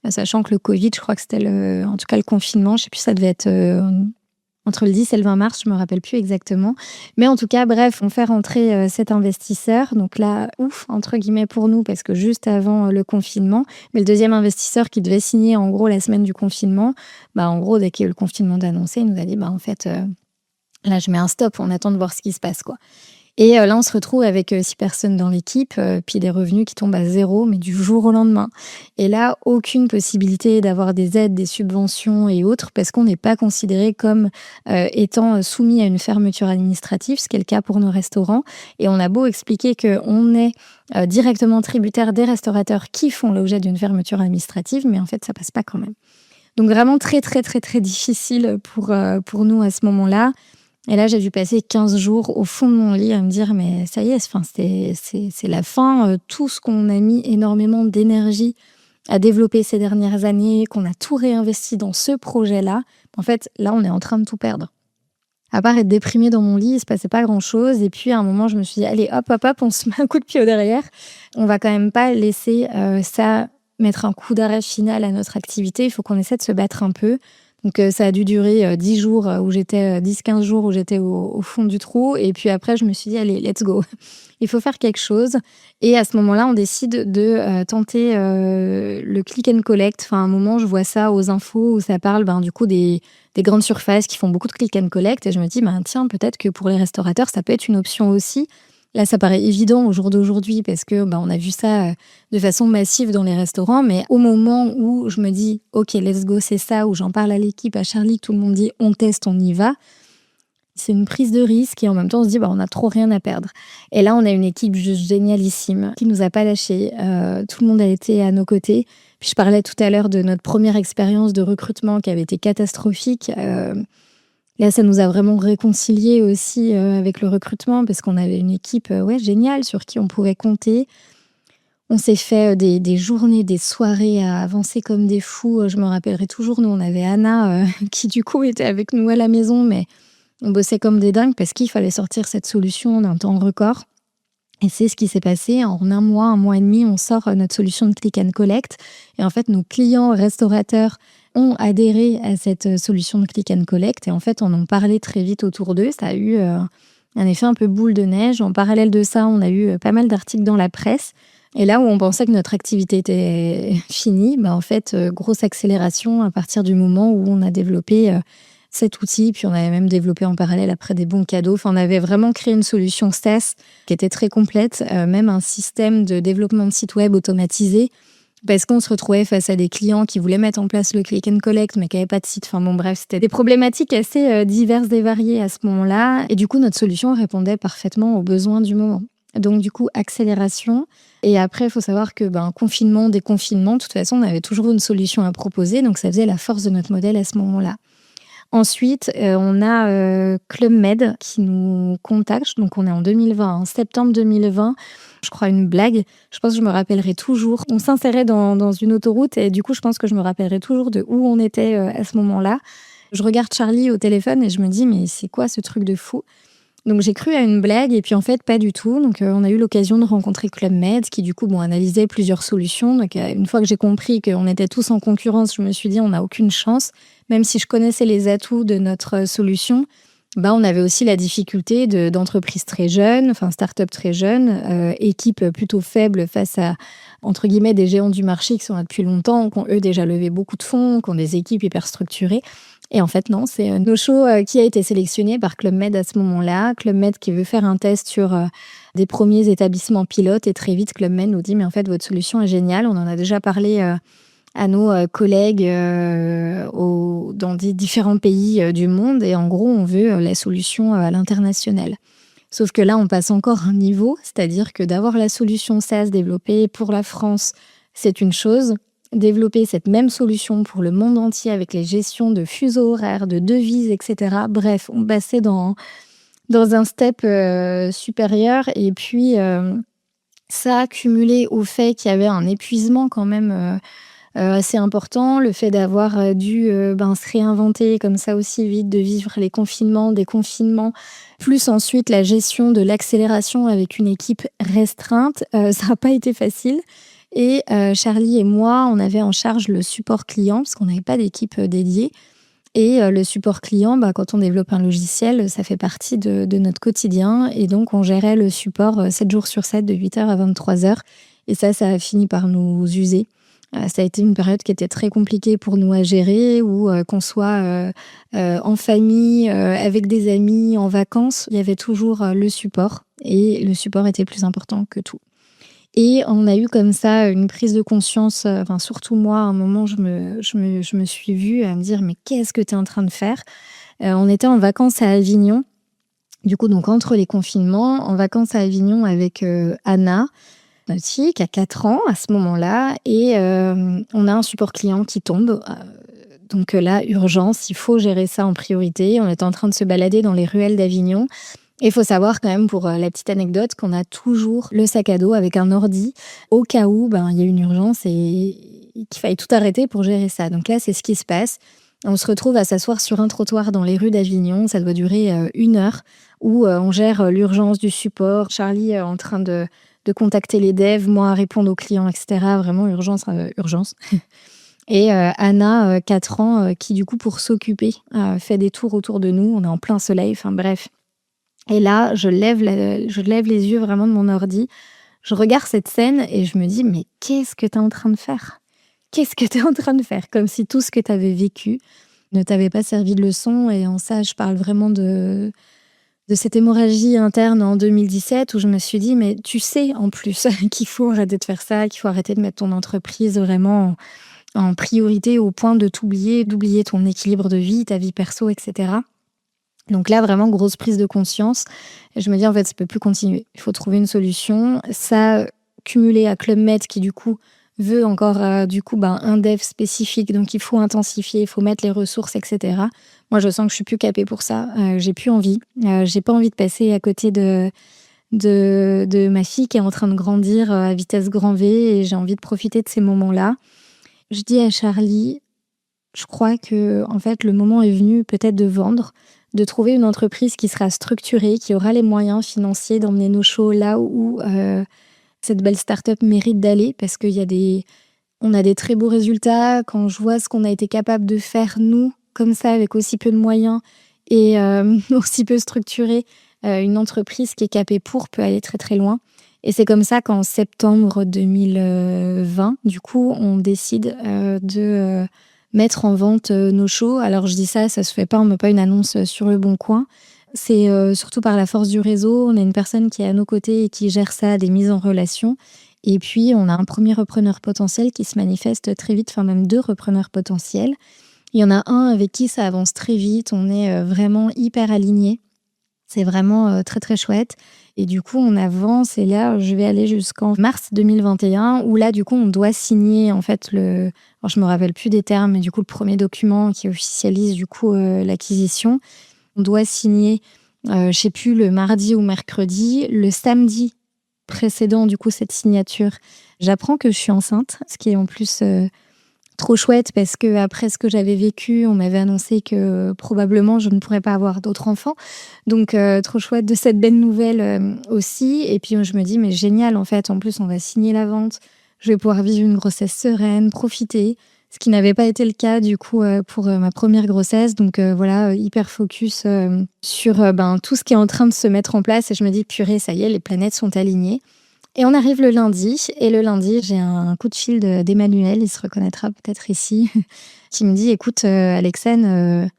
sachant que le Covid, je crois que c'était en tout cas le confinement, je sais plus, ça devait être entre le 10 et le 20 mars, je me rappelle plus exactement. Mais en tout cas, bref, on fait rentrer cet investisseur. Donc là, ouf, entre guillemets pour nous, parce que juste avant le confinement. Mais le deuxième investisseur qui devait signer en gros la semaine du confinement, en gros, dès qu'il y a eu le confinement d'annoncer, il nous a dit, en fait, là, je mets un stop, on attend de voir ce qui se passe, quoi. Et là, on se retrouve avec 6 personnes dans l'équipe, puis des revenus qui tombent à 0, mais du jour au lendemain. Et là, aucune possibilité d'avoir des aides, des subventions et autres, parce qu'on n'est pas considéré comme étant soumis à une fermeture administrative, ce qui est le cas pour nos restaurants. Et on a beau expliquer qu'on est directement tributaire des restaurateurs qui font l'objet d'une fermeture administrative, mais en fait, ça passe pas quand même. Donc vraiment très, très, très, très difficile pour nous à ce moment-là. Et là, j'ai dû passer 15 jours au fond de mon lit à me dire: «Mais ça y est, enfin, c'est la fin, tout ce qu'on a mis énormément d'énergie à développer ces dernières années, qu'on a tout réinvesti dans ce projet-là, en fait, là, on est en train de tout perdre». À part être déprimée dans mon lit, il se passait pas grand-chose et puis à un moment, je me suis dit: «Allez hop, hop, hop, on se met un coup de pied au derrière. On va quand même pas laisser, ça mettre un coup d'arrêt final à notre activité. Il faut qu'on essaie de se battre un peu». Donc ça a dû durer, 10 jours, où j'étais, 10-15 jours où j'étais au fond du trou et puis après je me suis dit: «Allez, let's go. Il faut faire quelque chose». Et à ce moment-là, on décide de, tenter, le click and collect. Enfin, à un moment, je vois ça aux infos où ça parle, du coup des grandes surfaces qui font beaucoup de click and collect et je me dis: «Ben, tiens, peut-être que pour les restaurateurs, ça peut être une option aussi». Là, ça paraît évident au jour d'aujourd'hui parce que, on a vu ça, de façon massive dans les restaurants, mais au moment où je me dis: «OK, let's go, c'est ça», où j'en parle à l'équipe, à Charlie, que tout le monde dit: «On teste, on y va». C'est une prise de risque et en même temps, on se dit: «On a trop rien à perdre». Et là, on a une équipe juste génialissime qui nous a pas lâchés. Tout le monde a été à nos côtés. Puis je parlais tout à l'heure de notre première expérience de recrutement qui avait été catastrophique. Là, ça nous a vraiment réconciliés aussi, avec le recrutement parce qu'on avait une équipe, ouais, géniale sur qui on pouvait compter. On s'est fait, des journées, des soirées à avancer comme des fous. Je me rappellerai toujours, nous, on avait Anna, qui du coup était avec nous à la maison, mais on bossait comme des dingues parce qu'il fallait sortir cette solution en un temps record. Et c'est ce qui s'est passé. En un mois et demi, on sort notre solution de click and collect. Et en fait, nos clients restaurateurs ont adhéré à cette solution de click and collect. Et en fait, on en parlait très vite autour d'eux. Ça a eu un effet un peu boule de neige. En parallèle de ça, on a eu pas mal d'articles dans la presse. Et là où on pensait que notre activité était finie, en fait, grosse accélération à partir du moment où on a développé cet outil. Puis on avait même développé en parallèle après des bons cadeaux. Enfin, on avait vraiment créé une solution SaaS qui était très complète, même un système de développement de site web automatisé, parce qu'on se retrouvait face à des clients qui voulaient mettre en place le click and collect, mais qui n'avaient pas de site. Enfin bon, bref, c'était des problématiques assez diverses et variées à ce moment-là. Et du coup, notre solution répondait parfaitement aux besoins du moment. Donc du coup, accélération. Et après, il faut savoir que confinement, déconfinement, de toute façon, on avait toujours une solution à proposer. Donc ça faisait la force de notre modèle à ce moment-là. Ensuite, on a Club Med qui nous contacte. Donc on est en 2020, en septembre 2020. Je crois une blague. Je pense que je me rappellerai toujours. On s'insérait dans une autoroute et du coup, je pense que je me rappellerai toujours de où on était à ce moment-là. Je regarde Charlie au téléphone et je me dis: «Mais c'est quoi ce truc de fou?» Donc j'ai cru à une blague et puis en fait pas du tout. Donc on a eu l'occasion de rencontrer Club Med qui du coup analysait plusieurs solutions. Donc une fois que j'ai compris qu'on était tous en concurrence, je me suis dit: «On n'a aucune chance». Même si je connaissais les atouts de notre solution, on avait aussi la difficulté d'entreprises très jeunes, enfin start-up très jeunes, équipes plutôt faibles face à, entre guillemets, des géants du marché qui sont là depuis longtemps, qui ont eux déjà levé beaucoup de fonds, qui ont des équipes hyper structurées. Et en fait, non, c'est NoShow qui a été sélectionné par Club Med à ce moment-là. Club Med qui veut faire un test sur des premiers établissements pilotes et très vite, Club Med nous dit: «Mais en fait, votre solution est géniale. On en a déjà parlé à nos collègues dans des différents pays du monde et en gros, on veut la solution à l'international». Sauf que là, on passe encore un niveau, c'est-à-dire que d'avoir la solution SaaS développée pour la France, c'est une chose. Développer cette même solution pour le monde entier avec les gestions de fuseaux horaires, de devises, etc. Bref, on passait dans un step supérieur. Et puis, ça cumulé au fait qu'il y avait un épuisement quand même assez important, le fait d'avoir dû se réinventer comme ça aussi vite, de vivre les confinements, déconfinements, plus ensuite la gestion de l'accélération avec une équipe restreinte, ça n'a pas été facile. Et Charlie et moi, on avait en charge le support client parce qu'on n'avait pas d'équipe dédiée. Et le support client, quand on développe un logiciel, ça fait partie de notre quotidien. Et donc, on gérait le support 7 jours sur 7, de 8h à 23h. Et ça a fini par nous user. Ça a été une période qui était très compliquée pour nous à gérer, où qu'on soit en famille, avec des amis, en vacances, il y avait toujours le support. Et le support était plus important que tout. Et on a eu comme ça une prise de conscience, surtout moi, à un moment, je me suis vue à me dire: «Mais qu'est-ce que tu es en train de faire ?» On était en vacances à Avignon, du coup, donc entre les confinements, en vacances à Avignon avec Anna, notre fille qui a 4 ans à ce moment-là. Et on a un support client qui tombe Donc là, urgence, il faut gérer ça en priorité. On était en train de se balader dans les ruelles d'Avignon. Et il faut savoir quand même, pour la petite anecdote, qu'on a toujours le sac à dos avec un ordi au cas où il y a une urgence et qu'il faille tout arrêter pour gérer ça. Donc là, c'est ce qui se passe. On se retrouve à s'asseoir sur un trottoir dans les rues d'Avignon. Ça doit durer 1 heure où on gère l'urgence du support. Charlie en train de contacter les devs, moi à répondre aux clients, etc. Vraiment urgence, urgence. Et Anna, 4 ans, qui du coup, pour s'occuper, fait des tours autour de nous. On est en plein soleil, enfin bref. Et là, je lève les yeux vraiment de mon ordi. Je regarde cette scène et je me dis, mais qu'est-ce que tu es en train de faire? Qu'est-ce que tu es en train de faire? Comme si tout ce que tu avais vécu ne t'avait pas servi de leçon. Et en ça, je parle vraiment de cette hémorragie interne en 2017 où je me suis dit, mais tu sais en plus qu'il faut arrêter de faire ça, qu'il faut arrêter de mettre ton entreprise vraiment en priorité au point de d'oublier ton équilibre de vie, ta vie perso, etc. Donc là, vraiment, grosse prise de conscience. Et je me dis, en fait, ça peut plus continuer. Il faut trouver une solution. Ça, cumulé à Club Med, qui du coup veut encore un dev spécifique. Donc il faut intensifier, il faut mettre les ressources, etc. Moi, je sens que je suis plus capée pour ça. J'ai plus envie. J'ai pas envie de passer à côté de ma fille qui est en train de grandir à vitesse grand V. Et j'ai envie de profiter de ces moments-là. Je dis à Charlie, je crois que en fait, le moment est venu peut-être de vendre, de trouver une entreprise qui sera structurée, qui aura les moyens financiers d'emmener nos shows là où cette belle start-up mérite d'aller, parce on a des très beaux résultats. Quand je vois ce qu'on a été capable de faire, nous, comme ça, avec aussi peu de moyens et aussi peu structuré, une entreprise qui est capée peut aller très très loin. Et c'est comme ça qu'en septembre 2020, du coup, on décide de mettre en vente nos shows. Alors je dis ça se fait pas, on met pas une annonce sur Le Bon Coin. C'est surtout par la force du réseau. On a une personne qui est à nos côtés et qui gère ça, des mises en relation. Et puis, on a un premier repreneur potentiel qui se manifeste très vite, enfin même 2 repreneurs potentiels. Il y en a un avec qui ça avance très vite. On est vraiment hyper alignés. C'est vraiment très, très chouette. Et du coup, on avance. Et là, je vais aller jusqu'en mars 2021 où là, du coup, on doit signer en fait alors, je me rappelle plus des termes, mais du coup, le premier document qui officialise du coup l'acquisition. On doit signer, je sais plus, le mardi ou mercredi. Le samedi précédent, du coup, cette signature, j'apprends que je suis enceinte, ce qui est en plus trop chouette parce que après ce que j'avais vécu, on m'avait annoncé que probablement je ne pourrais pas avoir d'autres enfants. Donc trop chouette de cette belle nouvelle aussi. Et puis je me dis, mais génial en fait, en plus on va signer la vente, je vais pouvoir vivre une grossesse sereine, profiter. Ce qui n'avait pas été le cas du coup pour ma première grossesse. Donc voilà, hyper focus sur tout ce qui est en train de se mettre en place. Et je me dis, purée, ça y est, les planètes sont alignées. Et on arrive le lundi. Et le lundi, j'ai un coup de fil d'Emmanuel, il se reconnaîtra peut-être ici, qui me dit, écoute Alexane,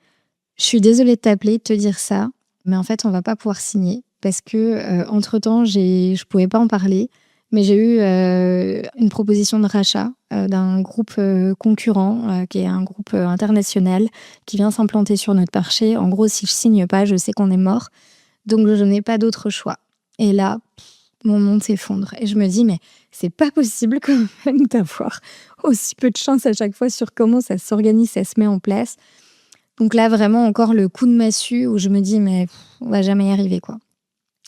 je suis désolée de t'appeler, de te dire ça, mais en fait, on va pas pouvoir signer. Parce que entre-temps, je pouvais pas en parler. Mais j'ai eu une proposition de rachat d'un groupe concurrent, qui est un groupe international, qui vient s'implanter sur notre marché. En gros, si je signe pas, je sais qu'on est mort. Donc, je n'ai pas d'autre choix. Et là, mon monde s'effondre. Et je me dis, mais c'est pas possible quand même d'avoir aussi peu de chance à chaque fois sur comment ça s'organise, ça se met en place. Donc là, vraiment, encore le coup de massue où je me dis, mais on va jamais y arriver, quoi.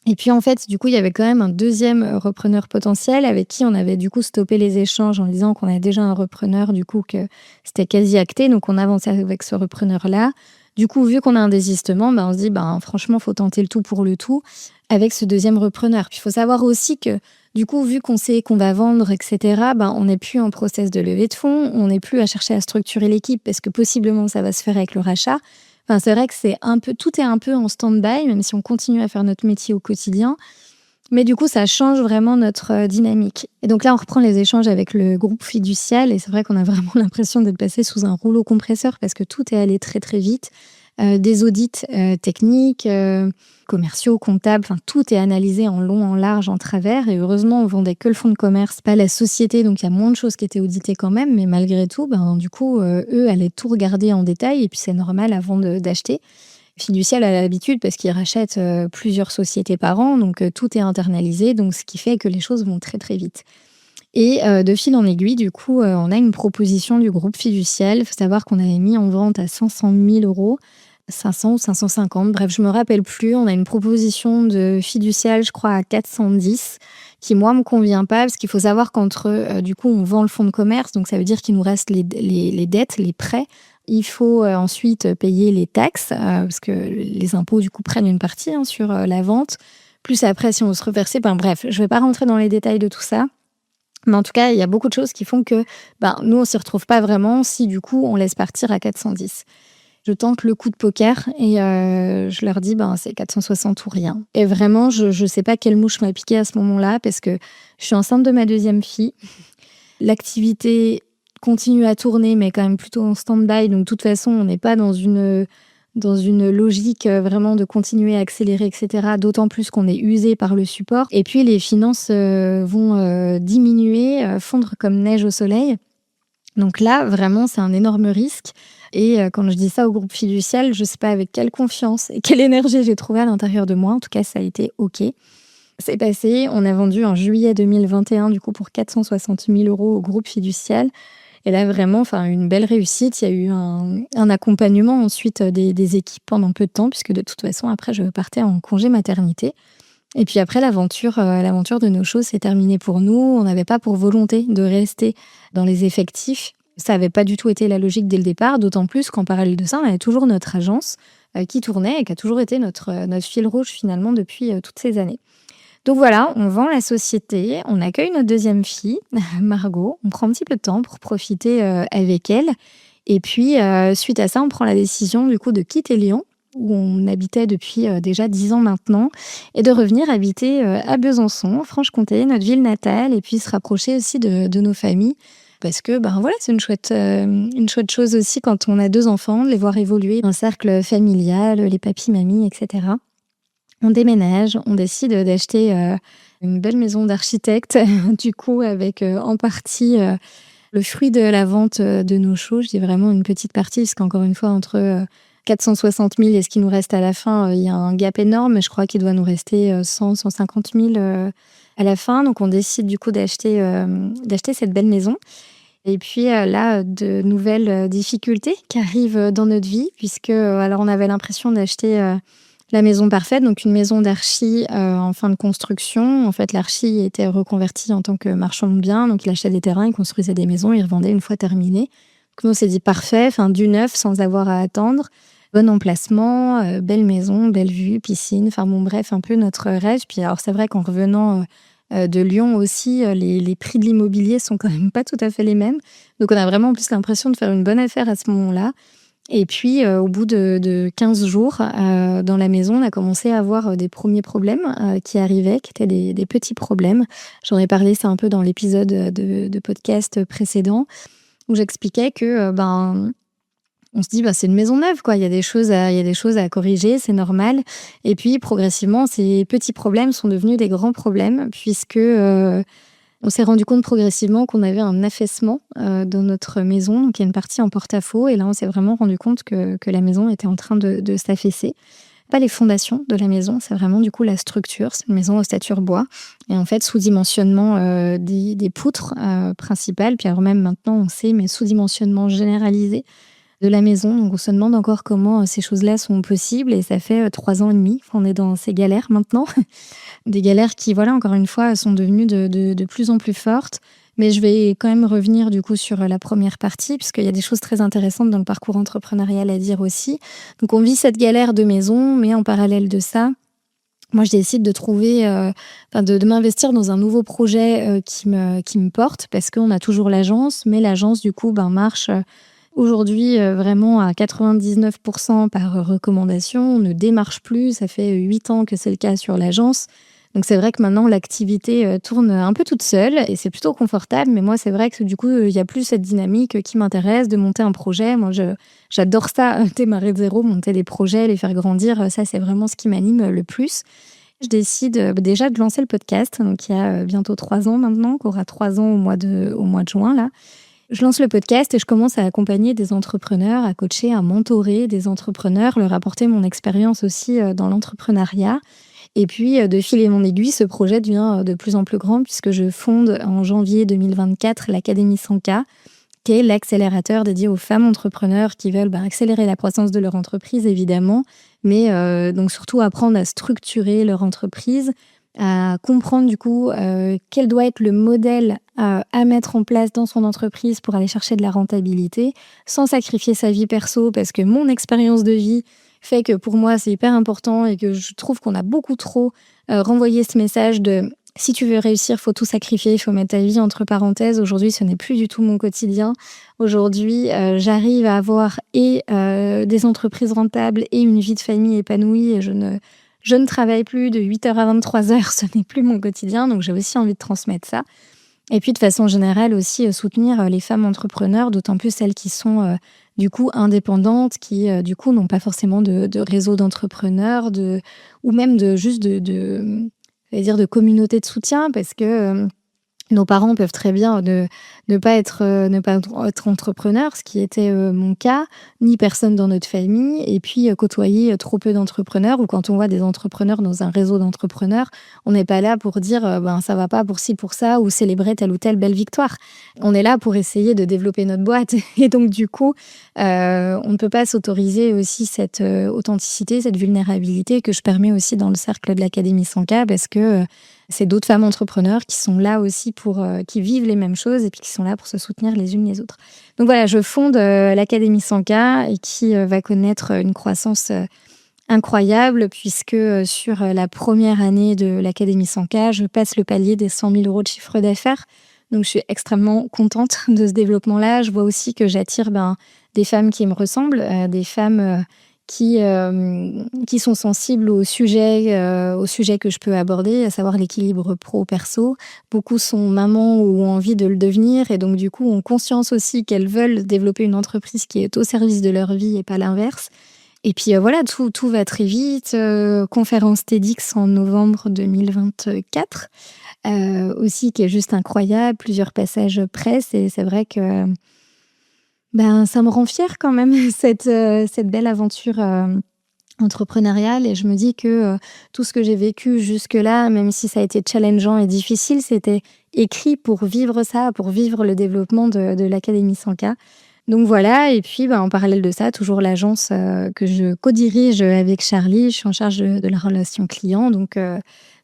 Et puis en fait, du coup, il y avait quand même un deuxième repreneur potentiel avec qui on avait du coup stoppé les échanges en disant qu'on avait déjà un repreneur, du coup, que c'était quasi acté. Donc on avançait avec ce repreneur-là. Du coup, vu qu'on a un désistement, on se dit, franchement, faut tenter le tout pour le tout avec ce deuxième repreneur. Puis il faut savoir aussi que, du coup, vu qu'on sait qu'on va vendre, etc., on n'est plus en process de levée de fonds, on n'est plus à chercher à structurer l'équipe parce que possiblement ça va se faire avec le rachat. Enfin, c'est vrai que tout est un peu en stand-by, même si on continue à faire notre métier au quotidien. Mais du coup, ça change vraiment notre dynamique. Et donc là, on reprend les échanges avec le groupe Fiducial. Et c'est vrai qu'on a vraiment l'impression d'être passé sous un rouleau compresseur parce que tout est allé très, très vite. Des audits techniques, commerciaux, comptables, enfin tout est analysé en long, en large, en travers. Et heureusement, on vendait que le fonds de commerce, pas la société, donc il y a moins de choses qui étaient auditées quand même. Mais malgré tout, du coup, eux allaient tout regarder en détail. Et puis c'est normal avant d'acheter. Fiducial a l'habitude parce qu'ils rachètent plusieurs sociétés par an, donc tout est internalisé, donc ce qui fait que les choses vont très très vite. Et de fil en aiguille, du coup, on a une proposition du groupe Fiducial. Il faut savoir qu'on avait mis en vente à 500 000 €, 500 ou 550, bref, je me rappelle plus. On a une proposition de Fiducial, je crois, à 410, qui, moi, me convient pas, parce qu'il faut savoir qu'entre, du coup, on vend le fonds de commerce, donc ça veut dire qu'il nous reste les dettes, les prêts. Il faut ensuite payer les taxes, parce que les impôts, du coup, prennent une partie sur la vente. Plus après, si on veut se reverser, bref, je vais pas rentrer dans les détails de tout ça. Mais en tout cas, il y a beaucoup de choses qui font que nous, on s'y retrouve pas vraiment si, du coup, on laisse partir à 410. Je tente le coup de poker et je leur dis c'est 460 ou rien. Et vraiment, je sais pas quelle mouche m'a piqué à ce moment-là, parce que je suis enceinte de ma deuxième fille. L'activité continue à tourner, mais quand même plutôt en stand-by. Donc, de toute façon, on n'est pas dans une logique vraiment de continuer à accélérer, etc. D'autant plus qu'on est usé par le support. Et puis, les finances vont diminuer, fondre comme neige au soleil. Donc là, vraiment, c'est un énorme risque. Et quand je dis ça au groupe Fiducial, je ne sais pas avec quelle confiance et quelle énergie j'ai trouvé à l'intérieur de moi. En tout cas, ça a été OK. C'est passé. On a vendu en juillet 2021, du coup, pour 460 000 € au groupe Fiducial. Et là, vraiment, une belle réussite. Il y a eu un accompagnement ensuite des équipes pendant peu de temps, puisque de toute façon, après, je partais en congé maternité. Et puis après, l'aventure de nos choses s'est terminée pour nous. On n'avait pas pour volonté de rester dans les effectifs. Ça n'avait pas du tout été la logique dès le départ, d'autant plus qu'en parallèle de ça, on avait toujours notre agence qui tournait et qui a toujours été notre fil rouge finalement depuis toutes ces années. Donc voilà, on vend la société, on accueille notre deuxième fille, Margot. On prend un petit peu de temps pour profiter avec elle. Et puis, suite à ça, on prend la décision du coup de quitter Lyon, où on habitait depuis déjà 10 ans maintenant, et de revenir habiter à Besançon, Franche-Comté, notre ville natale, et puis se rapprocher aussi de nos familles. Parce que c'est une chouette chose aussi quand on a 2 enfants, de les voir évoluer dans le cercle familial, les papis, mamies, etc. On déménage, on décide d'acheter une belle maison d'architecte, du coup, avec en partie le fruit de la vente de nos choses. Je dis vraiment une petite partie, parce qu'encore une fois, entre 460 000 et ce qui nous reste à la fin, il y a un gap énorme. Mais je crois qu'il doit nous rester 150 000 à la fin. Donc, on décide du coup d'acheter cette belle maison. Et puis là, de nouvelles difficultés qui arrivent dans notre vie, puisque alors on avait l'impression d'acheter la maison parfaite, donc une maison d'archi en fin de construction. En fait, l'archi était reconverti en tant que marchand de biens, donc il achetait des terrains, il construisait des maisons, il revendait une fois terminé. Donc nous, on s'est dit parfait, du neuf sans avoir à attendre. Bon emplacement, belle maison, belle vue, piscine, bref, un peu notre rêve. Puis alors c'est vrai qu'en revenant de Lyon aussi, les prix de l'immobilier sont quand même pas tout à fait les mêmes. Donc on a vraiment en plus l'impression de faire une bonne affaire à ce moment-là. Et puis, au bout de 15 jours, dans la maison, on a commencé à avoir des premiers problèmes qui arrivaient, qui étaient des petits problèmes. J'en ai parlé, c'est un peu dans l'épisode de podcast précédent, où j'expliquais que, on se dit, c'est une maison neuve, quoi. Il y a des choses à corriger, c'est normal. Et puis, progressivement, ces petits problèmes sont devenus des grands problèmes, puisque on s'est rendu compte progressivement qu'on avait un affaissement dans notre maison. Donc, il y a une partie en porte-à-faux. Et là, on s'est vraiment rendu compte que la maison était en train de s'affaisser. Pas les fondations de la maison, c'est vraiment du coup la structure. C'est une maison ossature bois. Et en fait, sous-dimensionnement des poutres principales. Puis alors même maintenant, on sait, mais sous-dimensionnement généralisé de la maison. Donc, on se demande encore comment ces choses-là sont possibles. Et ça fait 3 ans et demi qu'on est dans ces galères maintenant. Des galères qui, encore une fois, sont devenues de plus en plus fortes. Mais je vais quand même revenir du coup sur la première partie, puisqu'il y a des choses très intéressantes dans le parcours entrepreneurial à dire aussi. Donc, on vit cette galère de maison, mais en parallèle de ça, moi, je décide de trouver, de m'investir dans un nouveau projet qui me porte, parce qu'on a toujours l'agence, mais l'agence, du coup, marche aujourd'hui vraiment à 99% par recommandation. On ne démarche plus, ça fait 8 ans que c'est le cas sur l'agence. Donc c'est vrai que maintenant l'activité tourne un peu toute seule et c'est plutôt confortable. Mais moi, c'est vrai que du coup, il n'y a plus cette dynamique qui m'intéresse de monter un projet. Moi, j'adore ça, démarrer de zéro, monter des projets, les faire grandir. Ça, c'est vraiment ce qui m'anime le plus. Je décide déjà de lancer le podcast. Donc il y a bientôt 3 ans maintenant, qu'on aura 3 ans au mois de juin là. Je lance le podcast et je commence à accompagner des entrepreneurs, à coacher, à mentorer des entrepreneurs, leur apporter mon expérience aussi dans l'entrepreneuriat. Et puis, de fil en aiguille, ce projet devient de plus en plus grand puisque je fonde en janvier 2024 l'Académie 100K, qui est l'accélérateur dédié aux femmes entrepreneurs qui veulent accélérer la croissance de leur entreprise, évidemment, mais donc surtout apprendre à structurer leur entreprise, à comprendre du coup quel doit être le modèle à mettre en place dans son entreprise pour aller chercher de la rentabilité, sans sacrifier sa vie perso, parce que mon expérience de vie fait que pour moi c'est hyper important et que je trouve qu'on a beaucoup trop renvoyé ce message de si tu veux réussir, faut tout sacrifier, il faut mettre ta vie entre parenthèses. Aujourd'hui, ce n'est plus du tout mon quotidien. Aujourd'hui, j'arrive à avoir des entreprises rentables et une vie de famille épanouie. Et je ne travaille plus de 8h à 23h, ce n'est plus mon quotidien. Donc, j'ai aussi envie de transmettre ça. Et puis, de façon générale, aussi soutenir les femmes entrepreneurs, d'autant plus celles qui sont du coup indépendantes, qui du coup n'ont pas forcément de réseau d'entrepreneurs, ou même de communauté de soutien, parce que nos parents peuvent très bien ne pas être entrepreneurs, ce qui était mon cas, ni personne dans notre famille, et puis côtoyer trop peu d'entrepreneurs, ou quand on voit des entrepreneurs dans un réseau d'entrepreneurs, on n'est pas là pour dire ça va pas pour ci, pour ça, ou célébrer telle ou telle belle victoire. On est là pour essayer de développer notre boîte, et donc du coup, on ne peut pas s'autoriser aussi cette authenticité, cette vulnérabilité que je permets aussi dans le cercle de l'Académie 100K, parce que c'est d'autres femmes entrepreneurs qui sont là aussi qui vivent les mêmes choses et puis qui sont là pour se soutenir les unes les autres. Donc voilà, je fonde l'Académie 100K et qui va connaître une croissance incroyable puisque sur la première année de l'Académie 100K, je passe le palier des 100 000 € de chiffre d'affaires. Donc je suis extrêmement contente de ce développement-là. Je vois aussi que j'attire des femmes qui me ressemblent, des femmes qui sont sensibles au sujet que je peux aborder, à savoir l'équilibre pro-perso. Beaucoup sont mamans ou ont envie de le devenir et donc du coup ont conscience aussi qu'elles veulent développer une entreprise qui est au service de leur vie et pas l'inverse. Et puis voilà, tout va très vite. Conférence TEDx en novembre 2024, aussi qui est juste incroyable. Plusieurs passages presse et c'est vrai que ça me rend fière quand même, cette belle aventure entrepreneuriale. Et je me dis que tout ce que j'ai vécu jusque-là, même si ça a été challengeant et difficile, c'était écrit pour vivre ça, pour vivre le développement de l'Académie 100K. Donc voilà, et puis en parallèle de ça, toujours l'agence que je co-dirige avec Charlie. Je suis en charge de la relation client. Donc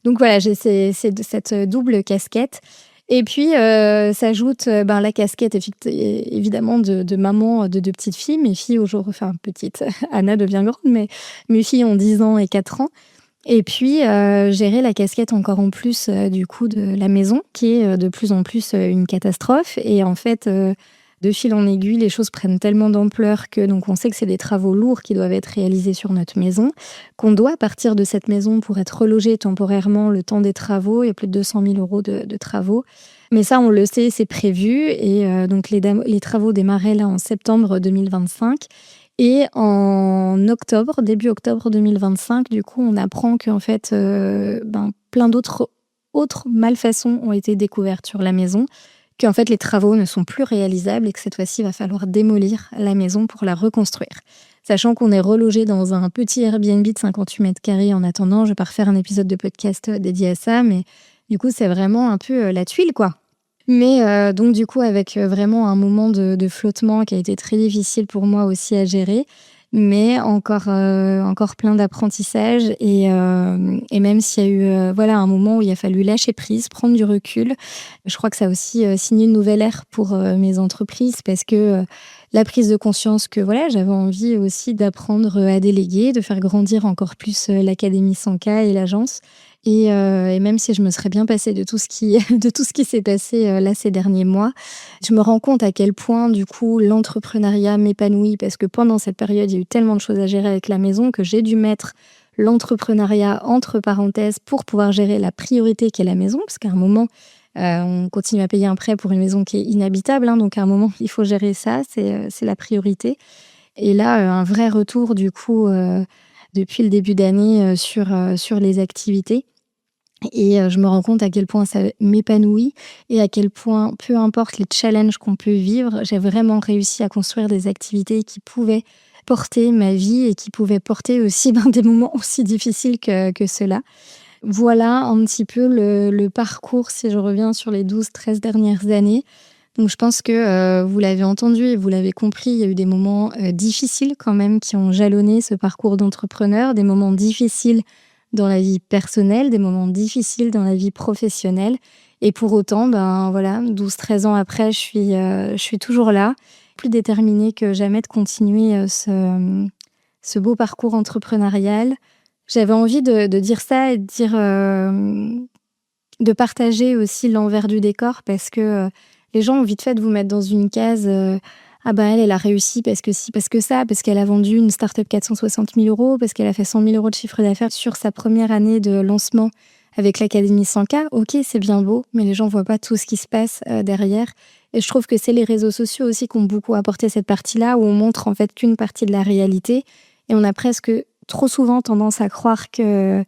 voilà, j'ai cette double casquette. Et puis, s'ajoute la casquette évidemment de maman de 2 petites filles. Mes filles aujourd'hui, enfin petites, Anna devient grande, mais mes filles ont 10 ans et 4 ans. Et puis, gérer la casquette encore en plus du coup de la maison, qui est de plus en plus une catastrophe. Et en fait, de fil en aiguille, les choses prennent tellement d'ampleur que donc on sait que c'est des travaux lourds qui doivent être réalisés sur notre maison, qu'on doit partir de cette maison pour être relogé temporairement le temps des travaux. Il y a plus de 200 000 € de travaux. Mais ça, on le sait, c'est prévu. Et donc, les travaux démarraient là en septembre 2025. Et en octobre, début octobre 2025, du coup, on apprend qu'en fait, plein d'autres malfaçons ont été découvertes sur la maison, qu'en fait, les travaux ne sont plus réalisables et que cette fois-ci, il va falloir démolir la maison pour la reconstruire. Sachant qu'on est relogé dans un petit Airbnb de 58 mètres carrés en attendant. Je vais pas refaire un épisode de podcast dédié à ça, mais du coup, c'est vraiment un peu la tuile, quoi. Mais donc du coup, avec vraiment un moment de flottement qui a été très difficile pour moi aussi à gérer, mais encore plein d'apprentissage. Et même s'il y a eu un moment où il a fallu lâcher prise, prendre du recul, je crois que ça a aussi signé une nouvelle ère pour mes entreprises, parce que la prise de conscience que j'avais envie aussi d'apprendre à déléguer, de faire grandir encore plus l'Académie 100K et l'agence. Et même si je me serais bien passée de tout ce qui s'est passé là ces derniers mois, je me rends compte à quel point du coup l'entrepreneuriat m'épanouit, parce que pendant cette période, il y a eu tellement de choses à gérer avec la maison que j'ai dû mettre l'entrepreneuriat entre parenthèses pour pouvoir gérer la priorité qu'est la maison, parce qu'à un moment, on continue à payer un prêt pour une maison qui est inhabitable, hein, donc à un moment, il faut gérer ça, c'est la priorité. Et là, un vrai retour du coup depuis le début d'année sur les activités. Et je me rends compte à quel point ça m'épanouit et à quel point, peu importe les challenges qu'on peut vivre, j'ai vraiment réussi à construire des activités qui pouvaient porter ma vie et qui pouvaient porter aussi des moments aussi difficiles que ceux-là. Voilà un petit peu le parcours si je reviens sur les 12-13 dernières années. Donc je pense que, vous l'avez entendu et vous l'avez compris, il y a eu des moments, difficiles quand même qui ont jalonné ce parcours d'entrepreneur, des moments difficiles dans la vie personnelle, des moments difficiles dans la vie professionnelle et pour autant, ben, voilà, 12-13 ans après, je suis toujours là, plus déterminée que jamais de continuer, ce beau parcours entrepreneurial. J'avais envie de dire ça et de dire, de partager aussi l'envers du décor parce que, les gens ont vite fait de vous mettre dans une case, «Ah bah, elle a réussi parce que ci, parce que ça, parce qu'elle a vendu une start-up 460 000 €, parce qu'elle a fait 100 000 € de chiffre d'affaires sur sa première année de lancement avec l'Académie 100K». OK, c'est bien beau, mais les gens voient pas tout ce qui se passe, derrière et je trouve que c'est les réseaux sociaux aussi qui ont beaucoup apporté cette partie-là, où on montre en fait qu'une partie de la réalité et on a presque trop souvent tendance à croire que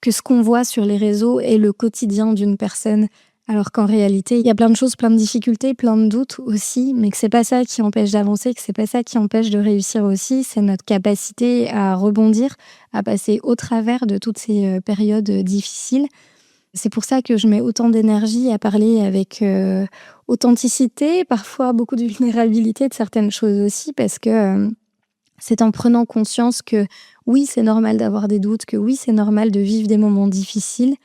ce qu'on voit sur les réseaux est le quotidien d'une personne, alors qu'en réalité, il y a plein de choses, plein de difficultés, plein de doutes aussi, mais que c'est pas ça qui empêche d'avancer, que c'est pas ça qui empêche de réussir aussi, c'est notre capacité à rebondir, à passer au travers de toutes ces, périodes, difficiles. C'est pour ça que je mets autant d'énergie à parler avec, authenticité, parfois beaucoup de vulnérabilité de certaines choses aussi parce que, c'est en prenant conscience que oui, c'est normal d'avoir des doutes, que oui, c'est normal de vivre des moments difficiles,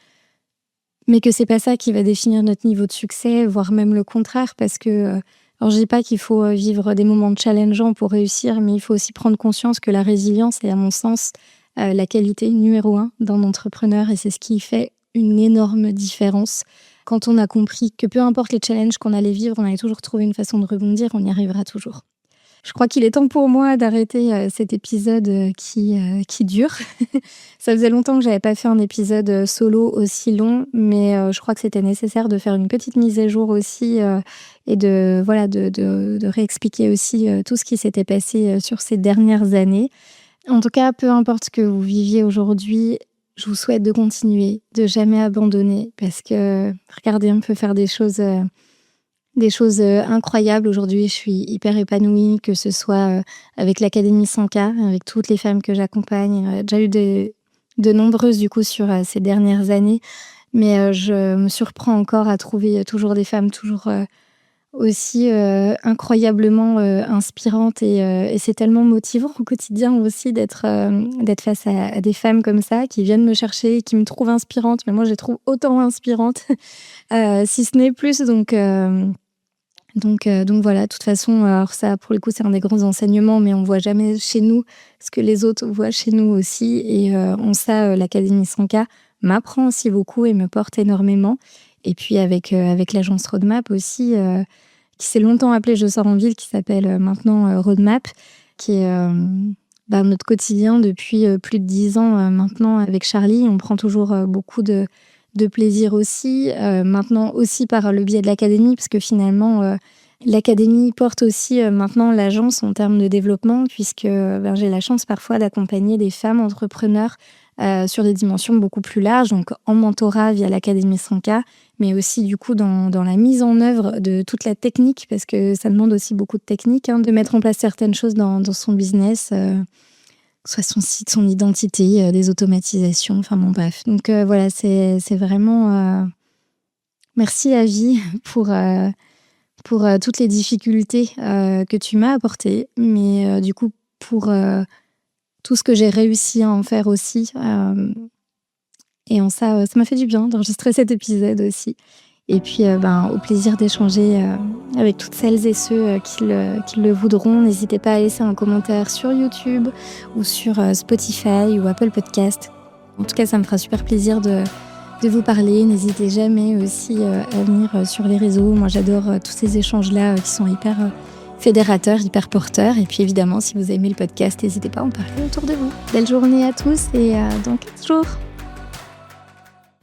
mais que c'est pas ça qui va définir notre niveau de succès, voire même le contraire, parce que, alors je dis pas qu'il faut, vivre des moments challengeants pour réussir, mais il faut aussi prendre conscience que la résilience est, à mon sens, la qualité numéro 1 d'un entrepreneur et c'est ce qui fait une énorme différence. Quand on a compris que peu importe les challenges qu'on allait vivre, on allait toujours trouver une façon de rebondir, on y arrivera toujours. Je crois qu'il est temps pour moi d'arrêter, cet épisode, qui dure. Ça faisait longtemps que j'avais pas fait un épisode, solo aussi long, mais je crois que c'était nécessaire de faire une petite mise à jour aussi, et de voilà, de réexpliquer aussi, tout ce qui s'était passé, sur ces dernières années. En tout cas, peu importe ce que vous viviez aujourd'hui, je vous souhaite de continuer, de jamais abandonner parce que regardez, on peut faire des choses, incroyables. Aujourd'hui, je suis hyper épanouie, que ce soit, avec l'Académie 100K, avec toutes les femmes que j'accompagne. Déjà eu de nombreuses du coup sur, ces dernières années. Mais, je me surprends encore à trouver, toujours des femmes toujours, aussi, incroyablement, inspirantes et c'est tellement motivant au quotidien aussi d'être face à des femmes comme ça, qui viennent me chercher, qui me trouvent inspirante. Mais moi, je les trouve autant inspirantes, si ce n'est plus. Donc voilà, de toute façon, alors ça, pour le coup, c'est un des grands enseignements, mais on voit jamais chez nous ce que les autres voient chez nous aussi. Et en ça, l'Académie 100K m'apprend aussi beaucoup et me porte énormément. Et puis avec l'agence Roadmap aussi, qui s'est longtemps appelée Je sors en ville, qui s'appelle maintenant Roadmap, qui est notre quotidien depuis plus de 10 ans maintenant avec Charlie. On prend toujours beaucoup de plaisir aussi, maintenant aussi par le biais de l'académie, parce que finalement, l'académie porte aussi maintenant l'agence en termes de développement, puisque j'ai la chance parfois d'accompagner des femmes entrepreneurs sur des dimensions beaucoup plus larges, donc en mentorat via l'Académie 100K, mais aussi du coup dans la mise en œuvre de toute la technique, parce que ça demande aussi beaucoup de technique, de mettre en place certaines choses dans son business, que ce soit son site, son identité, des automatisations, enfin bon bref. Donc voilà, c'est vraiment, merci à vie pour toutes les difficultés que tu m'as apportées, mais du coup pour tout ce que j'ai réussi à en faire aussi. Et en ça, ça m'a fait du bien d'enregistrer cet épisode aussi. Et puis, au plaisir d'échanger avec toutes celles et ceux qui le voudront. N'hésitez pas à laisser un commentaire sur YouTube ou sur Spotify ou Apple Podcast. En tout cas, ça me fera super plaisir de vous parler. N'hésitez jamais aussi à venir sur les réseaux. Moi, j'adore tous ces échanges-là qui sont hyper fédérateurs, hyper porteurs. Et puis évidemment, si vous aimez le podcast, n'hésitez pas à en parler autour de vous. Belle journée à tous et dans 15 jours.